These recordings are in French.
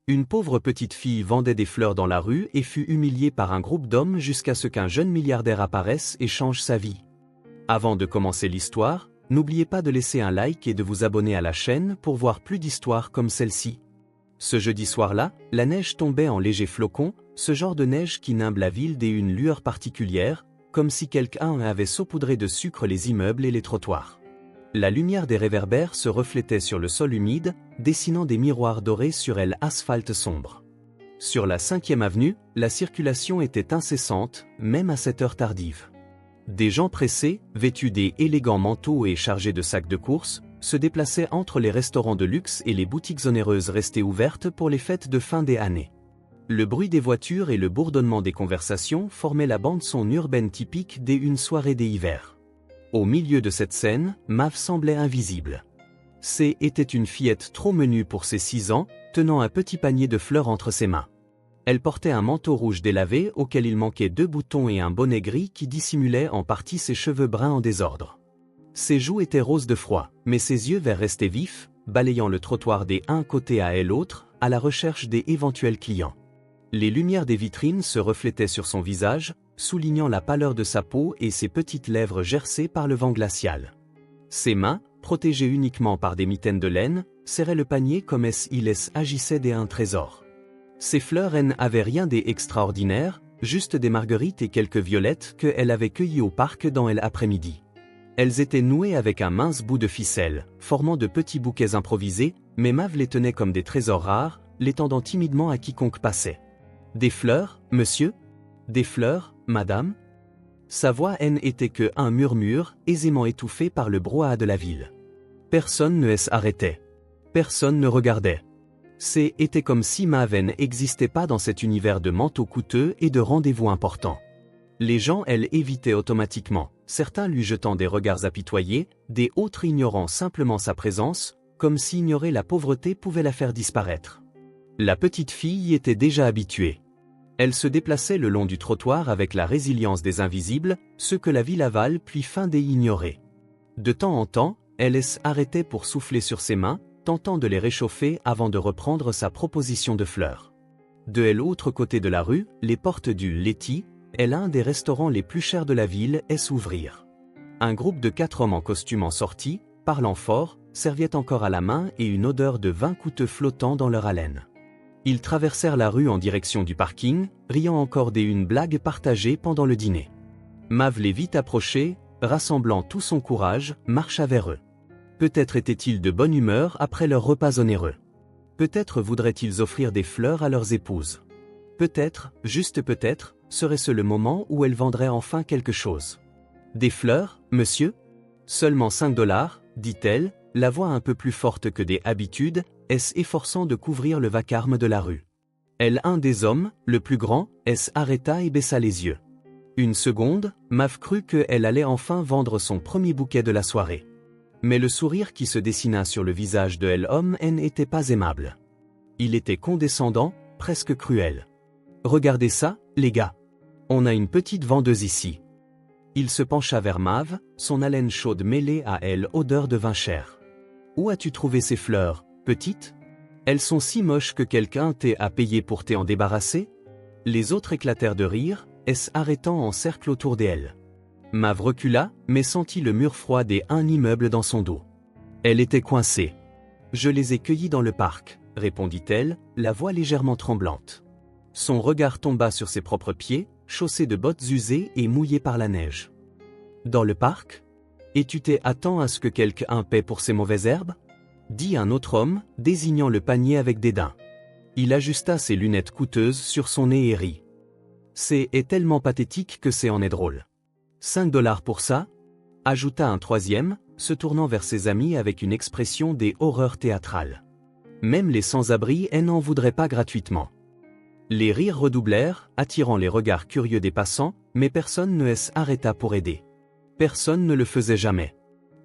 Une pauvre petite fille vendait des fleurs dans la rue et fut humiliée par un groupe d'hommes jusqu'à ce qu'un jeune milliardaire apparaisse et change sa vie. Avant de commencer l'histoire, n'oubliez pas de laisser un like et de vous abonner à la chaîne pour voir plus d'histoires comme celle-ci. Ce jeudi soir-là, la neige tombait en légers flocons, ce genre de neige qui nimbe la ville d'une lueur particulière, comme si quelqu'un avait saupoudré de sucre les immeubles et les trottoirs. La lumière des réverbères se reflétait sur le sol humide, dessinant des miroirs dorés sur l'asphalte sombre. Sur la 5e avenue, la circulation était incessante, même à cette heure tardive. Des gens pressés, vêtus des élégants manteaux et chargés de sacs de course, se déplaçaient entre les restaurants de luxe et les boutiques onéreuses restées ouvertes pour les fêtes de fin d'année. Le bruit des voitures et le bourdonnement des conversations formaient la bande-son urbaine typique d'une soirée d'hiver. Au milieu de cette scène, Mav semblait invisible. C était une fillette trop menue pour ses 6 ans, tenant un petit panier de fleurs entre ses mains. Elle portait un manteau rouge délavé auquel il manquait 2 boutons et un bonnet gris qui dissimulait en partie ses cheveux bruns en désordre. Ses joues étaient roses de froid, mais ses yeux verts restaient vifs, balayant le trottoir des un côté à l'autre, à la recherche des éventuels clients. Les lumières des vitrines se reflétaient sur son visage, soulignant la pâleur de sa peau et ses petites lèvres gercées par le vent glacial. Ses mains, protégées uniquement par des mitaines de laine, serraient le panier comme s'il agissait d'un trésor. Ces fleurs n'avaient rien d'extraordinaire, juste des marguerites et quelques violettes qu'elle avait cueillies au parc dans l'après-midi. Elles étaient nouées avec un mince bout de ficelle, formant de petits bouquets improvisés, mais Mav les tenait comme des trésors rares, les tendant timidement à quiconque passait. « Des fleurs, monsieur ? Des fleurs, madame ?» Sa voix n'était qu'un murmure, aisément étouffé par le brouhaha de la ville. Personne ne s'arrêtait. Personne ne regardait. C'était comme si Mav n'existait pas dans cet univers de manteaux coûteux et de rendez-vous importants. Les gens, évitaient automatiquement, certains lui jetant des regards apitoyés, des autres ignorant simplement sa présence, comme si ignorer la pauvreté pouvait la faire disparaître. La petite fille y était déjà habituée. Elle se déplaçait le long du trottoir avec la résilience des invisibles, ceux que la ville avale puis feint d'ignorer. De temps en temps, elle s'arrêtait pour souffler sur ses mains, tentant de les réchauffer avant de reprendre sa proposition de fleurs. De l'autre côté de la rue, les portes du Letty, l'un des restaurants les plus chers de la ville, s'ouvrirent. Un groupe de 4 hommes en costume en sortie, parlant fort, serviette encore à la main et une odeur de vin coûteux flottant dans leur haleine. Ils traversèrent la rue en direction du parking, riant encore d'une blague partagée pendant le dîner. Mav les vit approcher, rassemblant tout son courage, marcha vers eux. Peut-être étaient-ils de bonne humeur après leur repas onéreux. Peut-être voudraient-ils offrir des fleurs à leurs épouses. Peut-être, juste peut-être, serait-ce le moment où elles vendraient enfin quelque chose. « Des fleurs, monsieur ? Seulement 5 $, dit-elle, la voix un peu plus forte que des habitudes, s'efforçant de couvrir le vacarme de la rue. Un des hommes, le plus grand, s'arrêta et baissa les yeux. Une seconde, Mav crut qu'elle allait enfin vendre son premier bouquet de la soirée. Mais le sourire qui se dessina sur le visage de l'homme n'était pas aimable. Il était condescendant, presque cruel. « Regardez ça, les gars. On a une petite vendeuse ici. » Il se pencha vers Mav, son haleine chaude mêlée à l'odeur de vin cher. « Où as-tu trouvé ces fleurs, petite ? Elles sont si moches que quelqu'un t'a payé pour t'en débarrasser ?» Les autres éclatèrent de rire, s'arrêtant en cercle autour d'elle. Mav recula, mais sentit le mur froid d'un immeuble dans son dos. Elle était coincée. « Je les ai cueillis dans le parc, » répondit-elle, la voix légèrement tremblante. Son regard tomba sur ses propres pieds, chaussés de bottes usées et mouillés par la neige. « Dans le parc ? Et tu t'attends à ce que quelqu'un paie pour ces mauvaises herbes ?» dit un autre homme, désignant le panier avec dédain. Il ajusta ses lunettes coûteuses sur son nez et rit. « C'est tellement pathétique que c'est en est drôle. 5 $ pour ça ?» ajouta un troisième, se tournant vers ses amis avec une expression des horreurs théâtrales. Même les sans-abri n'en voudraient pas gratuitement. Les rires redoublèrent, attirant les regards curieux des passants, mais personne ne s'arrêta pour aider. Personne ne le faisait jamais.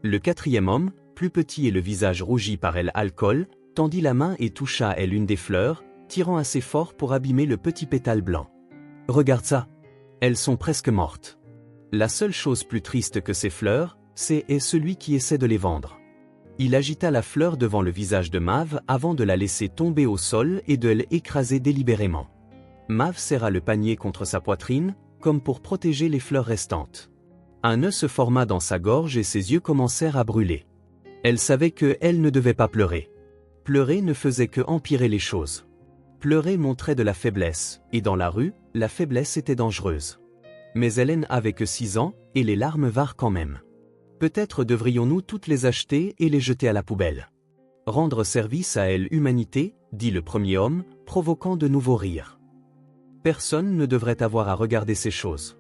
Le 4e homme, plus petit et le visage rougi par l'alcool, tendit la main et toucha une des fleurs, tirant assez fort pour abîmer le petit pétale blanc. « Regarde ça. Elles sont presque mortes. La seule chose plus triste que ces fleurs, c'est celui qui essaie de les vendre. Il agita la fleur devant le visage de Mav avant de la laisser tomber au sol et de l'écraser délibérément. Mav serra le panier contre sa poitrine, comme pour protéger les fleurs restantes. Un nœud se forma dans sa gorge et ses yeux commencèrent à brûler. Elle savait qu'elle ne devait pas pleurer. Pleurer ne faisait que empirer les choses. Pleurer montrait de la faiblesse, et dans la rue, la faiblesse était dangereuse. Mais Hélène avait que 6 ans, et les larmes vinrent quand même. Peut-être devrions-nous toutes les acheter et les jeter à la poubelle. Rendre service à l'humanité, dit le premier homme, provoquant de nouveaux rires. Personne ne devrait avoir à regarder ces choses.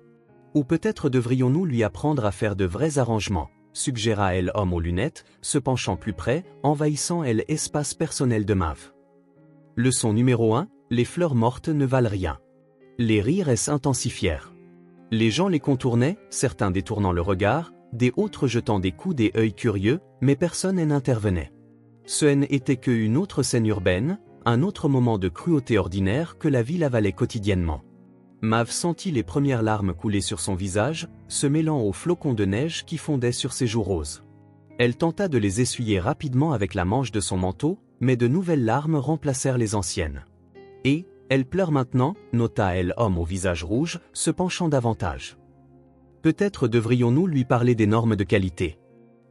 Ou peut-être devrions-nous lui apprendre à faire de vrais arrangements, suggéra l'homme aux lunettes, se penchant plus près, envahissant l'espace personnel de Mav. Leçon numéro 1, les fleurs mortes ne valent rien. Les rires s'intensifièrent. Les gens les contournaient, certains détournant le regard, des autres jetant des coups d'œil curieux, mais personne n'intervenait. Ce n'était qu'une autre scène urbaine, un autre moment de cruauté ordinaire que la ville avalait quotidiennement. Mav sentit les premières larmes couler sur son visage, se mêlant aux flocons de neige qui fondaient sur ses joues roses. Elle tenta de les essuyer rapidement avec la manche de son manteau, mais de nouvelles larmes remplacèrent les anciennes. Et, elle pleure maintenant, nota l'homme au visage rouge, se penchant davantage. Peut-être devrions-nous lui parler des normes de qualité.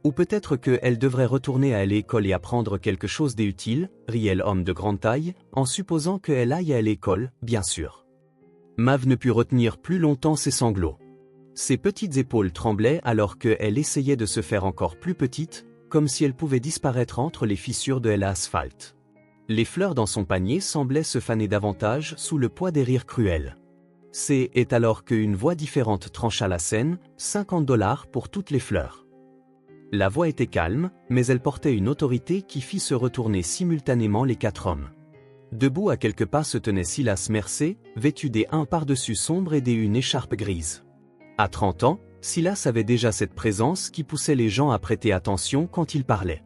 Ou peut-être qu'elle devrait retourner à l'école et apprendre quelque chose d'utile, riait l'homme de grande taille, en supposant qu'elle aille à l'école, bien sûr. Mav ne put retenir plus longtemps ses sanglots. Ses petites épaules tremblaient alors qu'elle essayait de se faire encore plus petite, comme si elle pouvait disparaître entre les fissures de l'asphalte. Les fleurs dans son panier semblaient se faner davantage sous le poids des rires cruels. C'est alors qu'une voix différente trancha la scène, 50 $ pour toutes les fleurs. La voix était calme, mais elle portait une autorité qui fit se retourner simultanément les 4 hommes. Debout à quelques pas se tenait Silas Mercé, vêtu des par-dessus sombre et d'une écharpe grise. À 30 ans, Silas avait déjà cette présence qui poussait les gens à prêter attention quand il parlait.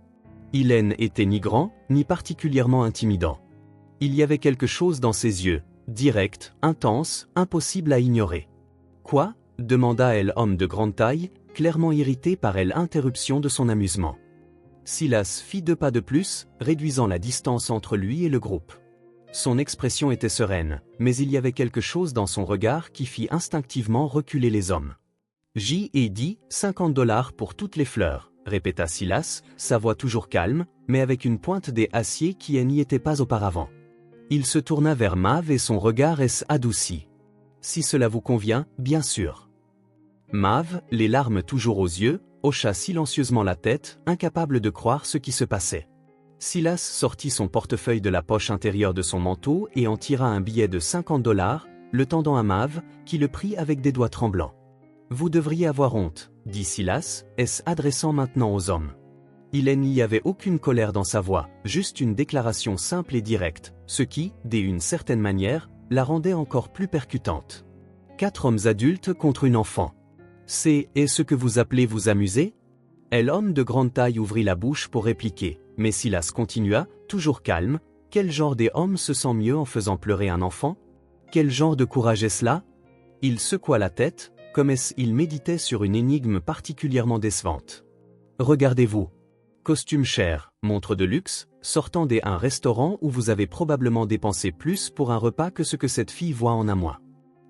Il n'était ni grand, ni particulièrement intimidant. Il y avait quelque chose dans ses yeux, direct, intense, impossible à ignorer. « Quoi » demanda l'homme de grande taille, clairement irrité par l'interruption de son amusement. Silas fit 2 pas de plus, réduisant la distance entre lui et le groupe. Son expression était sereine, mais il y avait quelque chose dans son regard qui fit instinctivement reculer les hommes. « J'ai dit 50 $ pour toutes les fleurs », répéta Silas, sa voix toujours calme, mais avec une pointe d'acier qui n'y était pas auparavant. Il se tourna vers Mav et son regard s'adoucit. « Si cela vous convient, bien sûr. » Mav, les larmes toujours aux yeux, hocha silencieusement la tête, incapable de croire ce qui se passait. Silas sortit son portefeuille de la poche intérieure de son manteau et en tira un billet de 50 $, le tendant à Mav, qui le prit avec des doigts tremblants. « Vous devriez avoir honte, » dit Silas, s'adressant maintenant aux hommes. Il n'y avait aucune colère dans sa voix, juste une déclaration simple et directe, ce qui, d'une certaine manière, la rendait encore plus percutante. 4 hommes adultes contre une enfant. C'est ce que vous appelez vous amuser ? L'homme de grande taille ouvrit la bouche pour répliquer, mais Silas continua, toujours calme. Quel genre d'homme se sent mieux en faisant pleurer un enfant ? Quel genre de courage est cela ? Il secoua la tête, comme s'il méditait sur une énigme particulièrement décevante. Regardez-vous. Costume cher, montre de luxe, sortant d'un restaurant où vous avez probablement dépensé plus pour un repas que ce que cette fille voit en un mois.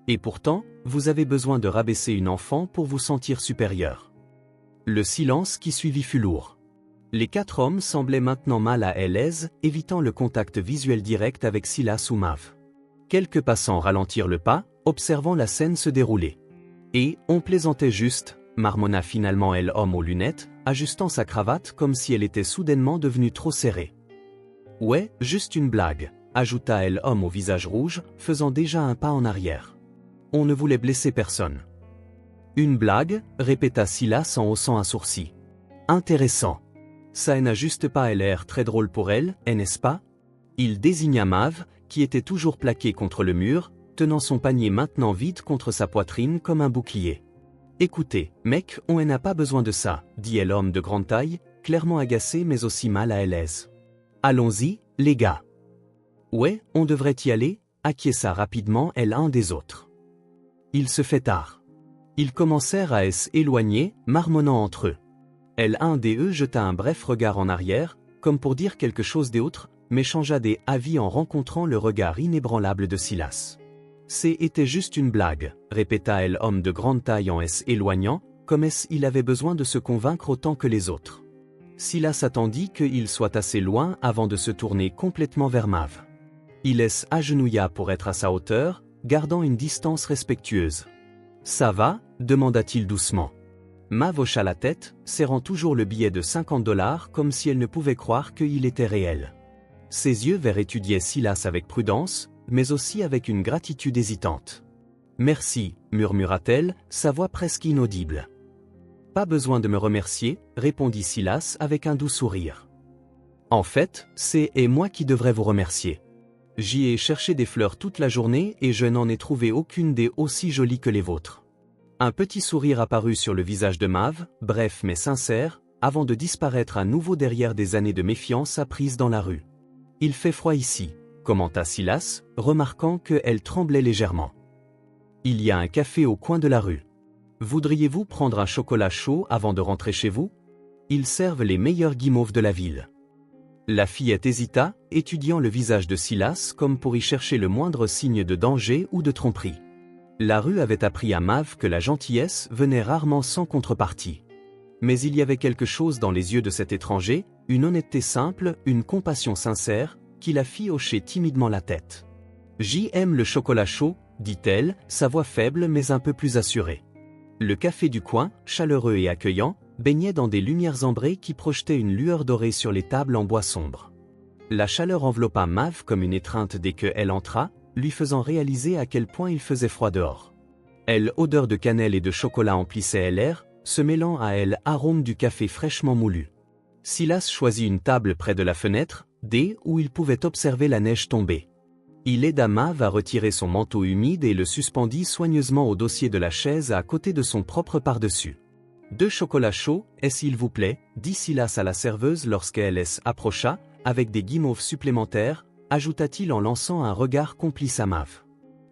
Et pourtant, vous avez besoin de rabaisser une enfant pour vous sentir supérieur. Le silence qui suivit fut lourd. Les 4 hommes semblaient maintenant mal à l'aise, évitant le contact visuel direct avec Silas ou Mav. Quelques passants ralentirent le pas, observant la scène se dérouler. Et, on plaisantait juste, marmonna finalement l'homme aux lunettes, ajustant sa cravate comme si elle était soudainement devenue trop serrée. Ouais, juste une blague, ajouta l'homme au visage rouge, faisant déjà un pas en arrière. On ne voulait blesser personne. Une blague, répéta Silas en haussant un sourcil. Intéressant. Ça n'a juste pas l'air très drôle pour elle, n'est-ce pas ? Il désigna Mav, qui était toujours plaqué contre le mur, tenant son panier maintenant vide contre sa poitrine comme un bouclier. Écoutez, mec, on n'a pas besoin de ça, dit l'homme de grande taille, clairement agacé mais aussi mal à l'aise. Allons-y, les gars. Ouais, on devrait y aller, acquiesça rapidement l'un des autres. Il se fait tard. Ils commencèrent à s'éloigner, marmonnant entre eux. L1DE jeta un bref regard en arrière, comme pour dire quelque chose d'autre, mais changea des avis en rencontrant le regard inébranlable de Silas. C'était juste une blague, répéta elle, homme de grande taille en s'éloignant, comme il avait besoin de se convaincre autant que les autres. Silas attendit qu'il soit assez loin avant de se tourner complètement vers Mav. Il s'agenouilla pour être à sa hauteur, gardant une distance respectueuse. « Ça va ?» demanda-t-il doucement. Mav hocha la tête, serrant toujours le billet de $50 comme si elle ne pouvait croire qu'il était réel. Ses yeux verts étudiaient Silas avec prudence, mais aussi avec une gratitude hésitante. « Merci, murmura-t-elle, sa voix presque inaudible. « Pas besoin de me remercier, répondit Silas avec un doux sourire. En fait, c'est moi qui devrais vous remercier. J'y ai cherché des fleurs toute la journée et je n'en ai trouvé aucune des aussi jolies que les vôtres. » Un petit sourire apparut sur le visage de Mav, bref mais sincère, avant de disparaître à nouveau derrière des années de méfiance apprises dans la rue. « Il fait froid ici, » commenta Silas, remarquant qu'elle tremblait légèrement. « Il y a un café au coin de la rue. Voudriez-vous prendre un chocolat chaud avant de rentrer chez vous? Ils servent les meilleurs guimauves de la ville. » La fillette hésita, étudiant le visage de Silas comme pour y chercher le moindre signe de danger ou de tromperie. La rue avait appris à Mav que la gentillesse venait rarement sans contrepartie. Mais il y avait quelque chose dans les yeux de cet étranger, une honnêteté simple, une compassion sincère, qui la fit hocher timidement la tête. « J'aime le chocolat chaud, » dit-elle, sa voix faible mais un peu plus assurée. Le café du coin, chaleureux et accueillant, baignait dans des lumières ambrées qui projetaient une lueur dorée sur les tables en bois sombre. La chaleur enveloppa Mav comme une étreinte dès qu'elle entra, lui faisant réaliser à quel point il faisait froid dehors. Odeur de cannelle et de chocolat emplissait l'air, se mêlant à arôme du café fraîchement moulu. Silas choisit une table près de la fenêtre, où il pouvait observer la neige tomber. Il aida Mav à retirer son manteau humide et le suspendit soigneusement au dossier de la chaise à côté de son propre par-dessus. « 2 chocolats chauds, s'il vous plaît, » dit Silas à la serveuse lorsqu'elle approcha, avec des guimauves supplémentaires, ajouta-t-il en lançant un regard complice à Mav.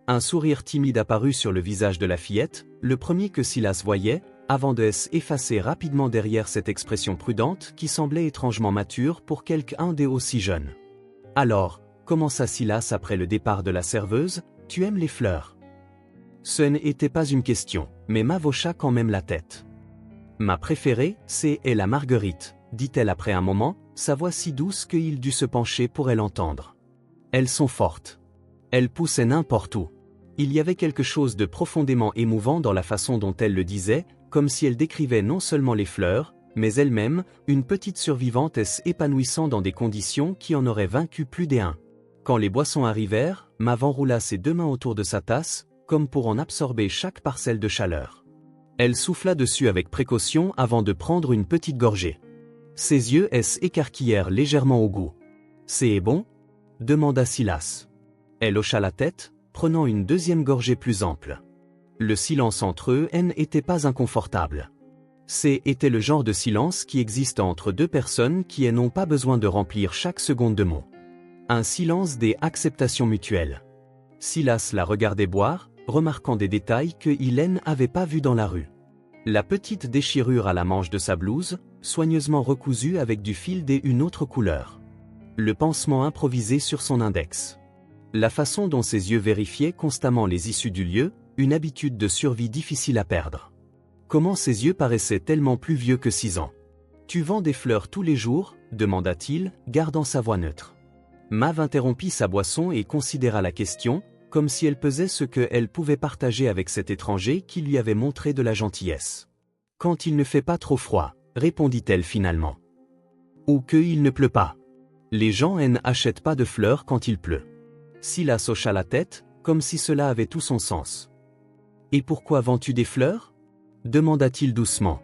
Un sourire timide apparut sur le visage de la fillette, le premier que Silas voyait, avant de s'effacer rapidement derrière cette expression prudente qui semblait étrangement mature pour quelqu'un des aussi jeunes. « Alors, commença Silas après le départ de la serveuse, tu aimes les fleurs ?» Ce n'était pas une question, mais Mav hocha quand même la tête. « Ma préférée, c'est la marguerite, » dit-elle après un moment, sa voix si douce qu'il dut se pencher pour l'entendre. Elles sont fortes. Elles poussaient n'importe où. Il y avait quelque chose de profondément émouvant dans la façon dont elle le disait, comme si elle décrivait non seulement les fleurs, mais elle-même, une petite survivante épanouissant dans des conditions qui en auraient vaincu plus d'un. Quand les boissons arrivèrent, Mav enroula ses 2 mains autour de sa tasse, comme pour en absorber chaque parcelle de chaleur. Elle souffla dessus avec précaution avant de prendre une petite gorgée. Ses yeux s'écarquillèrent légèrement au goût. « C'est bon ?» demanda Silas. Elle hocha la tête, prenant une 2e gorgée plus ample. Le silence entre eux n'était pas inconfortable. C'était le genre de silence qui existe entre 2 personnes qui n'ont pas besoin de remplir chaque seconde de mots. Un silence des acceptations mutuelles. Silas la regardait boire, remarquant des détails que Hélène n'avait pas vus dans la rue. La petite déchirure à la manche de sa blouse, soigneusement recousue avec du fil d'une autre couleur. Le pansement improvisé sur son index. La façon dont ses yeux vérifiaient constamment les issues du lieu, une habitude de survie difficile à perdre. Comment ses yeux paraissaient tellement plus vieux que 6 ans. « Tu vends des fleurs tous les jours ?» demanda-t-il, gardant sa voix neutre. Mav interrompit sa boisson et considéra la question, comme si elle pesait ce qu'elle pouvait partager avec cet étranger qui lui avait montré de la gentillesse. « Quand il ne fait pas trop froid, » répondit-elle finalement. « Ou qu'il ne pleut pas. Les gens n'achètent pas de fleurs quand il pleut. » Silas hocha la tête, comme si cela avait tout son sens. « Et pourquoi vends-tu des fleurs ?» demanda-t-il doucement.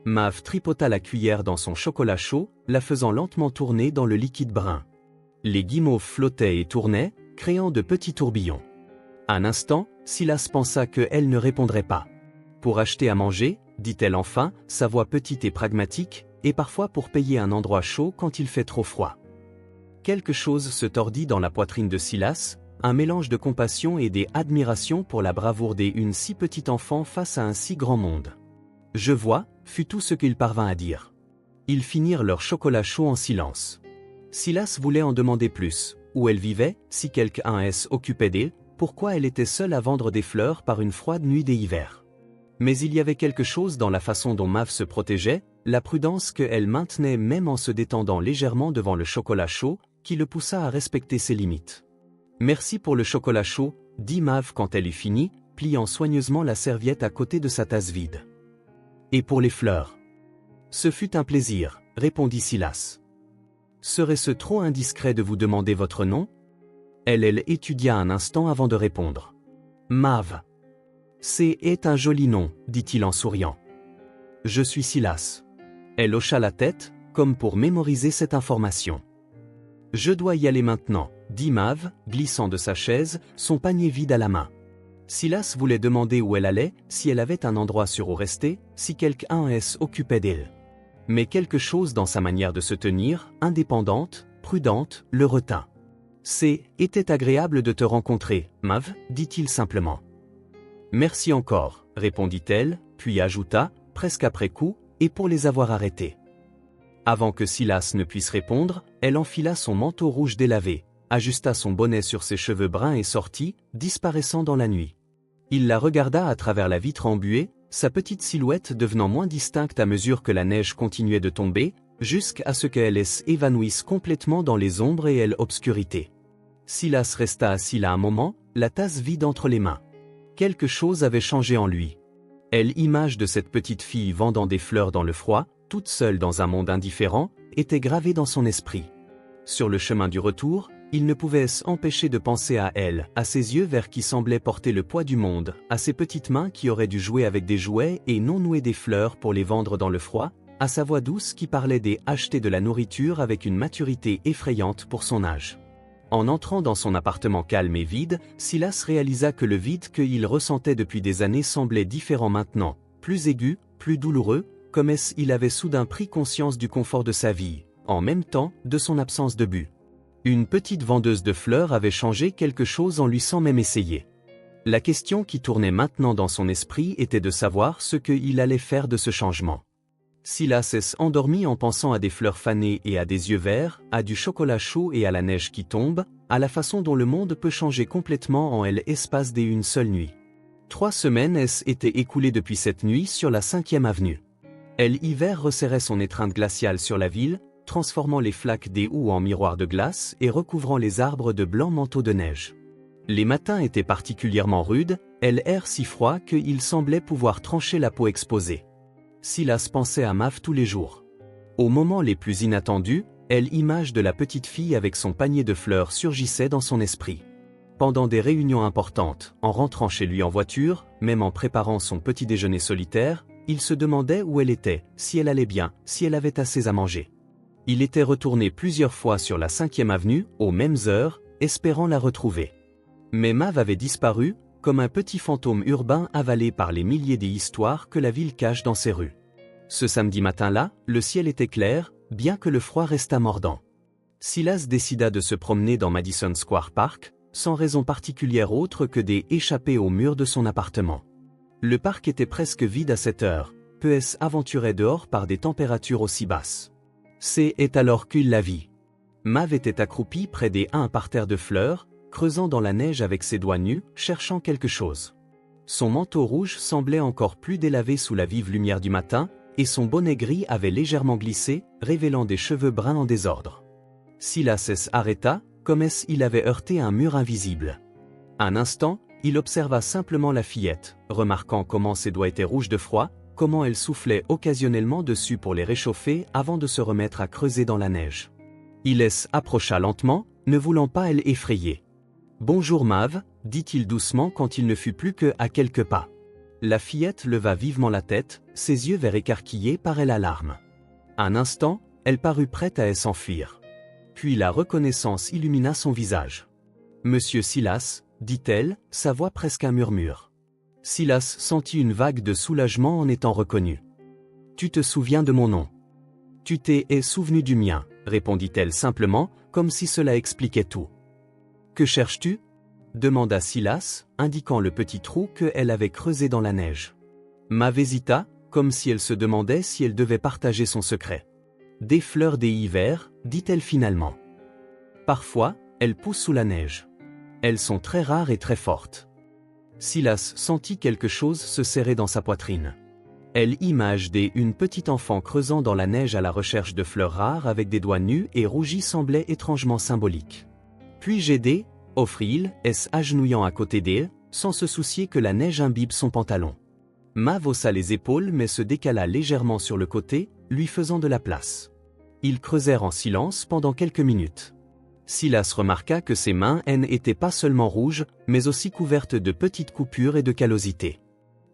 Mav tripota la cuillère dans son chocolat chaud, la faisant lentement tourner dans le liquide brun. Les guimauves flottaient et tournaient, créant de petits tourbillons. Un instant, Silas pensa qu'elle ne répondrait pas. « Pour acheter à manger, » dit-elle enfin, sa voix petite et pragmatique, et parfois pour payer un endroit chaud quand il fait trop froid. Quelque chose se tordit dans la poitrine de Silas, un mélange de compassion et d'admiration pour la bravoure d'une si petite enfant face à un si grand monde. « Je vois » fut tout ce qu'il parvint à dire. Ils finirent leur chocolat chaud en silence. Silas voulait en demander plus. Où elle vivait, si quelqu'un s'occupait d'elle, pourquoi elle était seule à vendre des fleurs par une froide nuit d'hiver. Mais il y avait quelque chose dans la façon dont Mav se protégeait, la prudence qu'elle maintenait même en se détendant légèrement devant le chocolat chaud, qui le poussa à respecter ses limites. « Merci pour le chocolat chaud », dit Mav quand elle eut fini, pliant soigneusement la serviette à côté de sa tasse vide. « Et pour les fleurs ?»« Ce fut un plaisir », répondit Silas. « Serait-ce trop indiscret de vous demander votre nom ?» Elle étudia un instant avant de répondre. « Mav. »« C'est un joli nom, dit-il en souriant. »« Je suis Silas. » Elle hocha la tête, comme pour mémoriser cette information. « Je dois y aller maintenant, » dit Mav, glissant de sa chaise, son panier vide à la main. Silas voulait demander où elle allait, si elle avait un endroit sûr où rester, si quelqu'un s'occupait d'elle. Mais quelque chose dans sa manière de se tenir, indépendante, prudente, le retint. « Était agréable de te rencontrer, Mav, dit-il simplement. « Merci encore, répondit-elle, puis ajouta, presque après coup, et pour les avoir arrêtés. Avant que Silas ne puisse répondre, elle enfila son manteau rouge délavé, ajusta son bonnet sur ses cheveux bruns et sortit, disparaissant dans la nuit. Il la regarda à travers la vitre embuée, sa petite silhouette devenant moins distincte à mesure que la neige continuait de tomber, jusqu'à ce qu'elle s'évanouisse complètement dans les ombres et l'obscurité. Silas resta assis là un moment, la tasse vide entre les mains. Quelque chose avait changé en lui. L'image de cette petite fille vendant des fleurs dans le froid, toute seule dans un monde indifférent, était gravée dans son esprit. Sur le chemin du retour, il ne pouvait s'empêcher de penser à elle, à ses yeux verts qui semblaient porter le poids du monde, à ses petites mains qui auraient dû jouer avec des jouets et non nouer des fleurs pour les vendre dans le froid, à sa voix douce qui parlait d'acheter de la nourriture avec une maturité effrayante pour son âge. En entrant dans son appartement calme et vide, Silas réalisa que le vide qu'il ressentait depuis des années semblait différent maintenant, plus aigu, plus douloureux, comme il avait soudain pris conscience du confort de sa vie, en même temps, de son absence de but. Une petite vendeuse de fleurs avait changé quelque chose en lui sans même essayer. La question qui tournait maintenant dans son esprit était de savoir ce qu'il allait faire de ce changement. Silas s'endormit en pensant à des fleurs fanées et à des yeux verts, à du chocolat chaud et à la neige qui tombe, à la façon dont le monde peut changer complètement en l'espace d'une seule nuit. 3 semaines étaient écoulées depuis cette nuit sur la 5e avenue. L'hiver resserrait son étreinte glaciale sur la ville, transformant les flaques des houes en miroirs de glace et recouvrant les arbres de blancs manteaux de neige. Les matins étaient particulièrement rudes, l'air si froid qu'il semblait pouvoir trancher la peau exposée. Silas pensait à Mav tous les jours. Aux moments les plus inattendus, l'image de la petite fille avec son panier de fleurs surgissait dans son esprit. Pendant des réunions importantes, en rentrant chez lui en voiture, même en préparant son petit déjeuner solitaire, il se demandait où elle était, si elle allait bien, si elle avait assez à manger. Il était retourné plusieurs fois sur la 5e avenue, aux mêmes heures, espérant la retrouver. Mais Mav avait disparu, comme un petit fantôme urbain avalé par les milliers d'histoires que la ville cache dans ses rues. Ce samedi matin-là, le ciel était clair, bien que le froid restât mordant. Silas décida de se promener dans Madison Square Park, sans raison particulière autre que d'échapper au mur de son appartement. Le parc était presque vide à cette heure, peu s'aventurait dehors par des températures aussi basses. C'est alors qu'il la vit. Mav était accroupie près d'un parterre de fleurs, creusant dans la neige avec ses doigts nus, cherchant quelque chose. Son manteau rouge semblait encore plus délavé sous la vive lumière du matin, et son bonnet gris avait légèrement glissé, révélant des cheveux bruns en désordre. Silas s'arrêta, comme s'il avait heurté un mur invisible. Un instant, il observa simplement la fillette, remarquant comment ses doigts étaient rouges de froid, comment elle soufflait occasionnellement dessus pour les réchauffer avant de se remettre à creuser dans la neige. Il approcha lentement, ne voulant pas l'effrayer. « Bonjour Mav », dit-il doucement quand il ne fut plus qu'à quelques pas. La fillette leva vivement la tête, ses yeux verts écarquillés par l'alarme. Un instant, elle parut prête à s'enfuir. Puis la reconnaissance illumina son visage. « Monsieur Silas », dit-elle, sa voix presque un murmure. Silas sentit une vague de soulagement en étant reconnu. « Tu te souviens de mon nom. Tu t'es souvenu du mien, répondit-elle simplement, comme si cela expliquait tout. Que cherches-tu ? Demanda Silas, indiquant le petit trou qu'elle avait creusé dans la neige. Mav hésita, comme si elle se demandait si elle devait partager son secret. Des fleurs des hivers, dit-elle finalement. Parfois, elles poussent sous la neige. Elles sont très rares et très fortes. Silas sentit quelque chose se serrer dans sa poitrine. Elle image une petite enfant creusant dans la neige à la recherche de fleurs rares avec des doigts nus et rougis semblait étrangement symbolique. Puis-je aider, offrit-il, agenouillant à côté d'elle, sans se soucier que la neige imbibe son pantalon. Mav haussa les épaules mais se décala légèrement sur le côté, lui faisant de la place. Ils creusèrent en silence pendant quelques minutes. Silas remarqua que ses mains n'étaient pas seulement rouges, mais aussi couvertes de petites coupures et de callosités.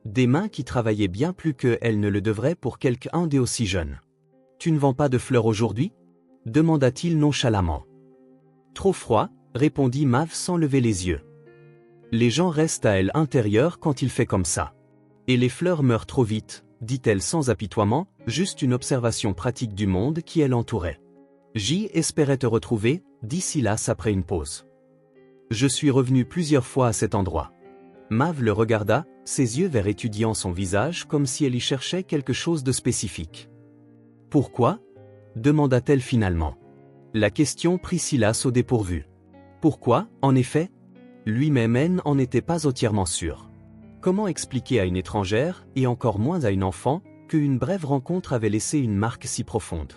Des mains qui travaillaient bien plus qu'elles ne le devraient pour quelqu'un d'aussi jeune. « Tu ne vends pas de fleurs aujourd'hui » demanda-t-il nonchalamment. « Trop froid » répondit Mav sans lever les yeux. « Les gens restent à l'intérieur quand il fait comme ça. Et les fleurs meurent trop vite, dit-elle sans apitoiement, juste une observation pratique du monde qui l'entourait. J'y espérais te retrouver, dit Silas après une pause. Je suis revenu plusieurs fois à cet endroit. Mav le regarda, ses yeux verts étudiant son visage comme si elle y cherchait quelque chose de spécifique. Pourquoi ? demanda-t-elle finalement. La question prit Silas au dépourvu. Pourquoi, en effet ? Lui-même n'en était pas entièrement sûr. Comment expliquer à une étrangère, et encore moins à une enfant, qu'une brève rencontre avait laissé une marque si profonde ?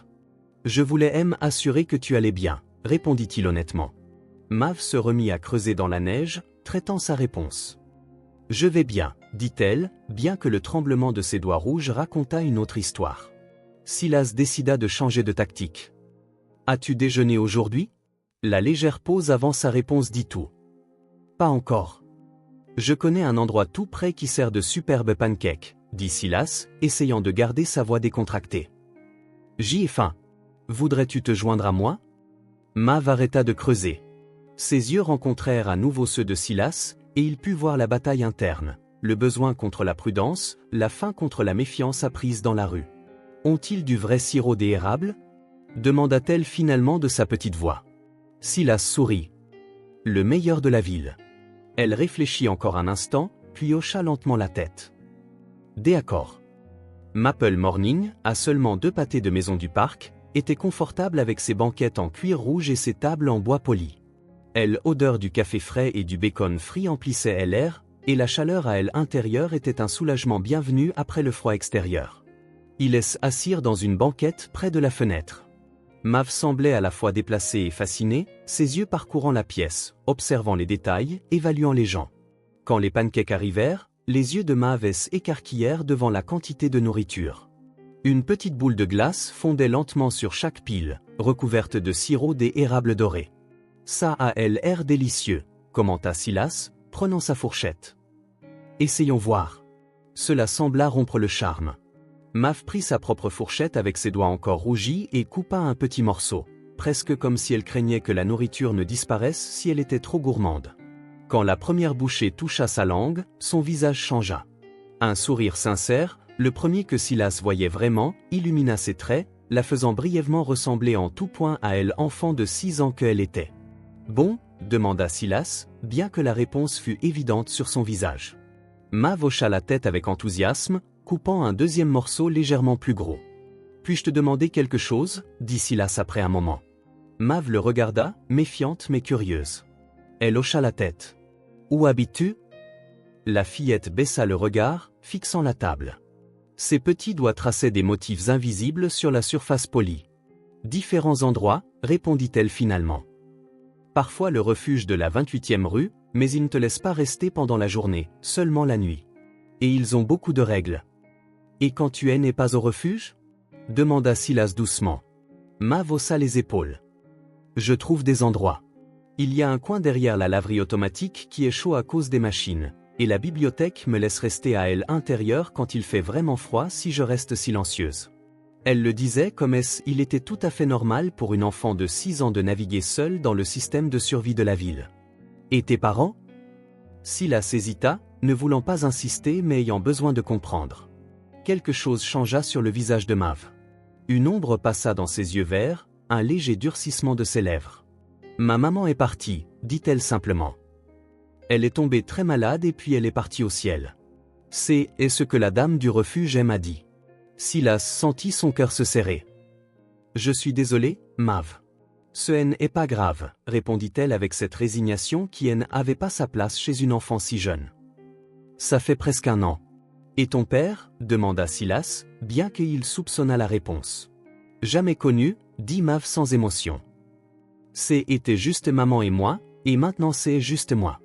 Je voulais m'assurer que tu allais bien, répondit-il honnêtement. Mav se remit à creuser dans la neige, traitant sa réponse. Je vais bien, dit-elle, bien que le tremblement de ses doigts rouges racontât une autre histoire. Silas décida de changer de tactique. As-tu déjeuné aujourd'hui ? La légère pause avant sa réponse dit tout. Pas encore. Je connais un endroit tout près qui sert de superbes pancakes, dit Silas, essayant de garder sa voix décontractée. J'y ai faim. Voudrais-tu te joindre à moi ? Mav arrêta de creuser. Ses yeux rencontrèrent à nouveau ceux de Silas, et il put voir la bataille interne, le besoin contre la prudence, la faim contre la méfiance apprise dans la rue. Ont-ils du vrai sirop d'érable ? demanda-t-elle finalement de sa petite voix. Silas sourit. Le meilleur de la ville. Elle réfléchit encore un instant, puis hocha lentement la tête. D'accord. Maple Morning, à seulement 2 pâtés de maison du parc, était confortable avec ses banquettes en cuir rouge et ses tables en bois poli. L'odeur du café frais et du bacon frit emplissait l'air, et la chaleur à l'intérieur était un soulagement bienvenu après le froid extérieur. Ils s'assirent dans une banquette près de la fenêtre. Mav semblait à la fois déplacée et fascinée, ses yeux parcourant la pièce, observant les détails, évaluant les gens. Quand les pancakes arrivèrent, les yeux de Mav s'écarquillèrent devant la quantité de nourriture. Une petite boule de glace fondait lentement sur chaque pile, recouverte de sirop d'érable doré. Ça a l'air délicieux, commenta Silas, prenant sa fourchette. Essayons voir. Cela sembla rompre le charme. Mav prit sa propre fourchette avec ses doigts encore rougis et coupa un petit morceau, presque comme si elle craignait que la nourriture ne disparaisse si elle était trop gourmande. Quand la première bouchée toucha sa langue, son visage changea. Un sourire sincère, le premier que Silas voyait vraiment, illumina ses traits, la faisant brièvement ressembler en tout point à l'enfant de 6 ans qu'elle était. Bon, demanda Silas, bien que la réponse fût évidente sur son visage. Mav hocha la tête avec enthousiasme, coupant un deuxième morceau légèrement plus gros. Puis-je te demander quelque chose ? dit Silas après un moment. Mav le regarda, méfiante mais curieuse. Elle hocha la tête. Où habites-tu ? La fillette baissa le regard, fixant la table. Ses petits doigts traçaient des motifs invisibles sur la surface polie. Différents endroits, répondit-elle finalement. Parfois le refuge de la 28e rue, mais ils ne te laissent pas rester pendant la journée, seulement la nuit. Et ils ont beaucoup de règles. Et quand tu n'es pas au refuge ? demanda Silas doucement. Mav haussa les épaules. Je trouve des endroits. Il y a un coin derrière la laverie automatique qui est chaud à cause des machines, et la bibliothèque me laisse rester à l'intérieur quand il fait vraiment froid si je reste silencieuse. Elle le disait comme il était tout à fait normal pour une enfant de 6 ans de naviguer seule dans le système de survie de la ville. Et tes parents ? Silas hésita, ne voulant pas insister mais ayant besoin de comprendre. Quelque chose changea sur le visage de Mav. Une ombre passa dans ses yeux verts, un léger durcissement de ses lèvres. « Ma maman est partie », dit-elle simplement. Elle est tombée très malade et puis elle est partie au ciel. C'est ce que la dame du refuge m'a dit. Silas sentit son cœur se serrer. « Je suis désolé, Mav. Ce n'est pas grave, répondit-elle avec cette résignation qui n'avait pas sa place chez une enfant si jeune. Ça fait presque 1 an. Et ton père demanda Silas, bien qu'il soupçonnât la réponse. Jamais connu, dit Mav sans émotion. C'était juste maman et moi, et maintenant c'est juste moi.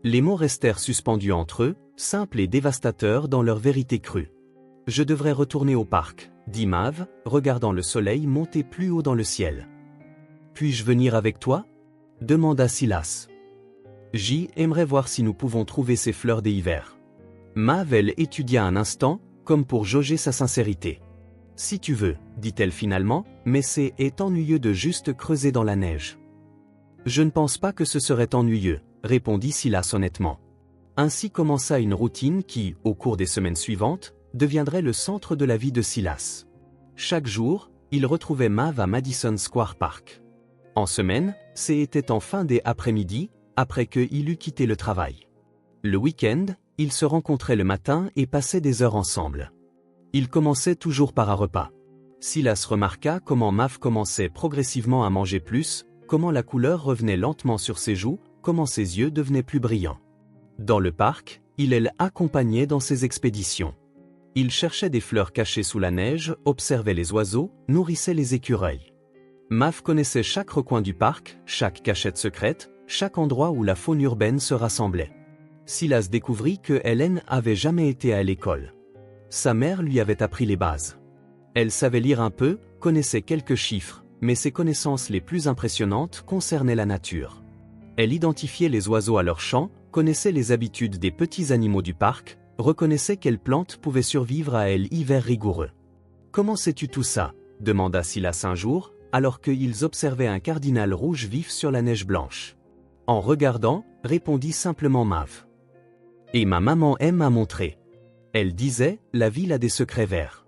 Les mots restèrent suspendus entre eux, simples et dévastateurs dans leur vérité crue. Je devrais retourner au parc, dit Mav, regardant le soleil monter plus haut dans le ciel. Puis-je venir avec toi? Demanda Silas. J'aimerais voir si nous pouvons trouver ces fleurs des hivers. Mav elle étudia un instant, comme pour jauger sa sincérité. Si tu veux, dit-elle finalement, mais c'est ennuyeux de juste creuser dans la neige. Je ne pense pas que ce serait ennuyeux, répondit Silas honnêtement. Ainsi commença une routine qui, au cours des semaines suivantes, deviendrait le centre de la vie de Silas. Chaque jour, il retrouvait Mav à Madison Square Park. En semaine, c'était en fin d'après-midi, après qu'il eût quitté le travail. Le week-end, ils se rencontraient le matin et passaient des heures ensemble. Ils commençaient toujours par un repas. Silas remarqua comment Mav commençait progressivement à manger plus, comment la couleur revenait lentement sur ses joues, comment ses yeux devenaient plus brillants. Dans le parc, il l'accompagnait dans ses expéditions. Il cherchait des fleurs cachées sous la neige, observait les oiseaux, nourrissait les écureuils. Mav connaissait chaque recoin du parc, chaque cachette secrète, chaque endroit où la faune urbaine se rassemblait. Silas découvrit que Hélène avait jamais été à l'école. Sa mère lui avait appris les bases. Elle savait lire un peu, connaissait quelques chiffres, mais ses connaissances les plus impressionnantes concernaient la nature. Elle identifiait les oiseaux à leur chant, connaissait les habitudes des petits animaux du parc, reconnaissait quelles plantes pouvaient survivre à l'hiver rigoureux. « Comment sais-tu tout ça ?» demanda Silas un jour, alors qu'ils observaient un cardinal rouge vif sur la neige blanche. « En regardant, répondit simplement Mav. Et ma maman aime à montrer. Elle disait, la ville a des secrets verts.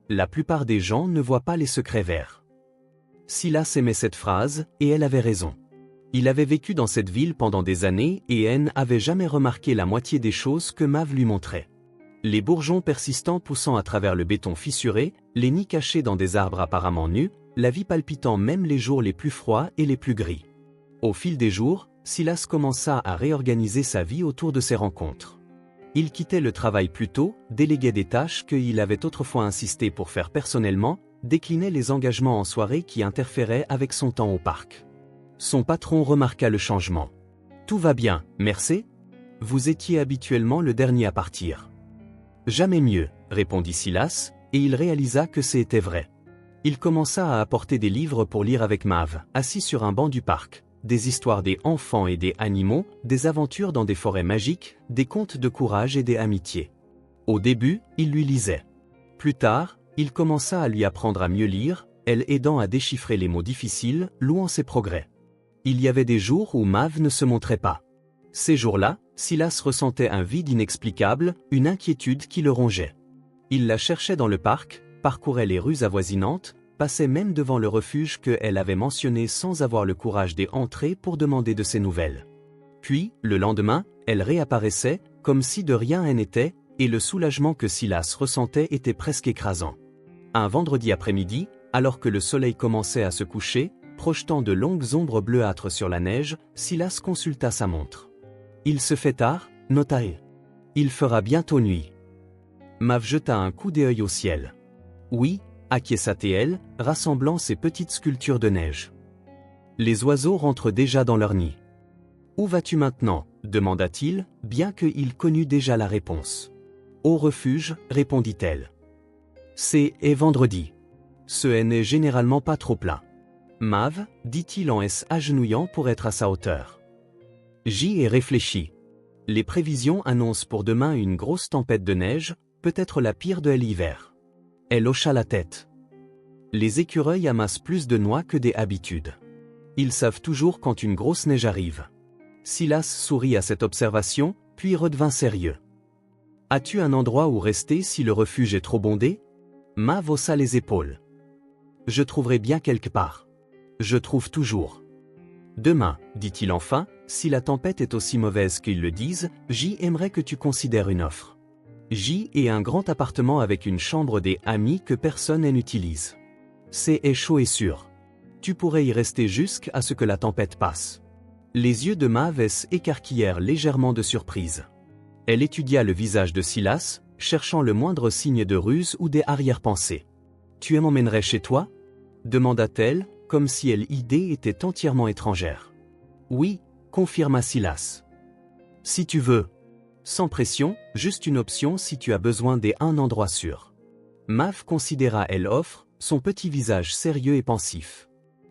La plupart des gens ne voient pas les secrets verts. Silas aimait cette phrase, et elle avait raison. Il avait vécu dans cette ville pendant des années et n'avait jamais remarqué la moitié des choses que Mav lui montrait. Les bourgeons persistants poussant à travers le béton fissuré, les nids cachés dans des arbres apparemment nus, la vie palpitant même les jours les plus froids et les plus gris. Au fil des jours, Silas commença à réorganiser sa vie autour de ces rencontres. Il quittait le travail plus tôt, déléguait des tâches qu'il avait autrefois insisté pour faire personnellement, déclinait les engagements en soirée qui interféraient avec son temps au parc. Son patron remarqua le changement. « Tout va bien, merci. Vous étiez habituellement le dernier à partir. »« Jamais mieux, » répondit Silas, et il réalisa que c'était vrai. Il commença à apporter des livres pour lire avec Mav, assis sur un banc du parc. Des histoires des enfants et des animaux, des aventures dans des forêts magiques, des contes de courage et des amitiés. Au début, il lui lisait. Plus tard, il commença à lui apprendre à mieux lire, elle aidant à déchiffrer les mots difficiles, louant ses progrès. Il y avait des jours où Mav ne se montrait pas. Ces jours-là, Silas ressentait un vide inexplicable, une inquiétude qui le rongeait. Il la cherchait dans le parc, parcourait les rues avoisinantes, passait même devant le refuge qu'elle avait mentionné sans avoir le courage d'y entrer pour demander de ses nouvelles. Puis, le lendemain, elle réapparaissait, comme si de rien n'était, et le soulagement que Silas ressentait était presque écrasant. Un vendredi après-midi, alors que le soleil commençait à se coucher, projetant de longues ombres bleuâtres sur la neige, Silas consulta sa montre. « Il se fait tard, nota-t-il. Il fera bientôt nuit. » Mav jeta un coup d'œil au ciel. « Oui, » acquiesça-t-elle, rassemblant ses petites sculptures de neige. Les oiseaux rentrent déjà dans leur nid. « Où vas-tu maintenant » demanda-t-il, bien qu'il connût déjà la réponse. « Au refuge » répondit-elle. « C'est vendredi. Ce n'est généralement pas trop plein. » Mav, dit-il en s'agenouillant pour être à sa hauteur. J'y ai réfléchi. Les prévisions annoncent pour demain une grosse tempête de neige, peut-être la pire de l'hiver. Elle hocha la tête. Les écureuils amassent plus de noix que des habitudes. Ils savent toujours quand une grosse neige arrive. Silas sourit à cette observation, puis redevint sérieux. As-tu un endroit où rester si le refuge est trop bondé? Mav haussa les épaules. Je trouverai bien quelque part. Je trouve toujours. Demain, dit-il enfin, si la tempête est aussi mauvaise qu'ils le disent, j'aimerais que tu considères une offre. J'ai un grand appartement avec une chambre des amis que personne n'utilise. C'est chaud et sûr. Tu pourrais y rester jusqu'à ce que la tempête passe. Les yeux de Maeve s'écarquillèrent légèrement de surprise. Elle étudia le visage de Silas, cherchant le moindre signe de ruse ou des arrière-pensées. « Tu m'emmènerais chez toi » demanda-t-elle, comme si l'idée était entièrement étrangère. « Oui » confirma Silas. « Si tu veux. Sans pression, juste une option si tu as besoin d'un endroit sûr. » Maeve considéra l'offre, son petit visage sérieux et pensif.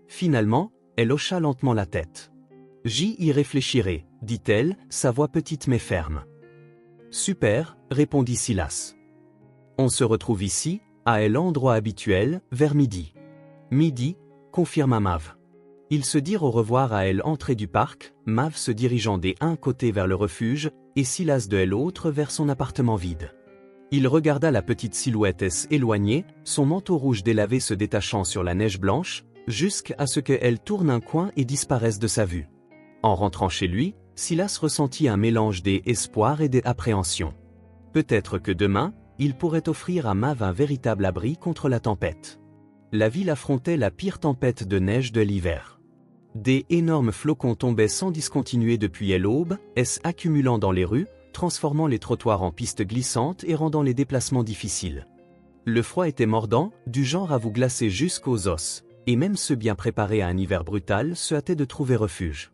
Finalement, elle hocha lentement la tête. « J'y réfléchirai, dit-elle, sa voix petite mais ferme. « Super, répondit Silas. On se retrouve ici, à l'endroit habituel, vers midi. Midi, confirma Maeve. Ils se dirent au revoir à l'entrée du parc, Maeve se dirigeant d'un côté vers le refuge, et Silas de l'autre vers son appartement vide. Il regarda la petite silhouette éloignée, son manteau rouge délavé se détachant sur la neige blanche, jusqu'à ce qu'elle tourne un coin et disparaisse de sa vue. En rentrant chez lui, Silas ressentit un mélange d'espoir et d'appréhension. Peut-être que demain, il pourrait offrir à Maeve un véritable abri contre la tempête. La ville affrontait la pire tempête de neige de l'hiver. Des énormes flocons tombaient sans discontinuer depuis l'aube, accumulant dans les rues, transformant les trottoirs en pistes glissantes et rendant les déplacements difficiles. Le froid était mordant, du genre à vous glacer jusqu'aux os, et même ceux bien préparés à un hiver brutal se hâtaient de trouver refuge.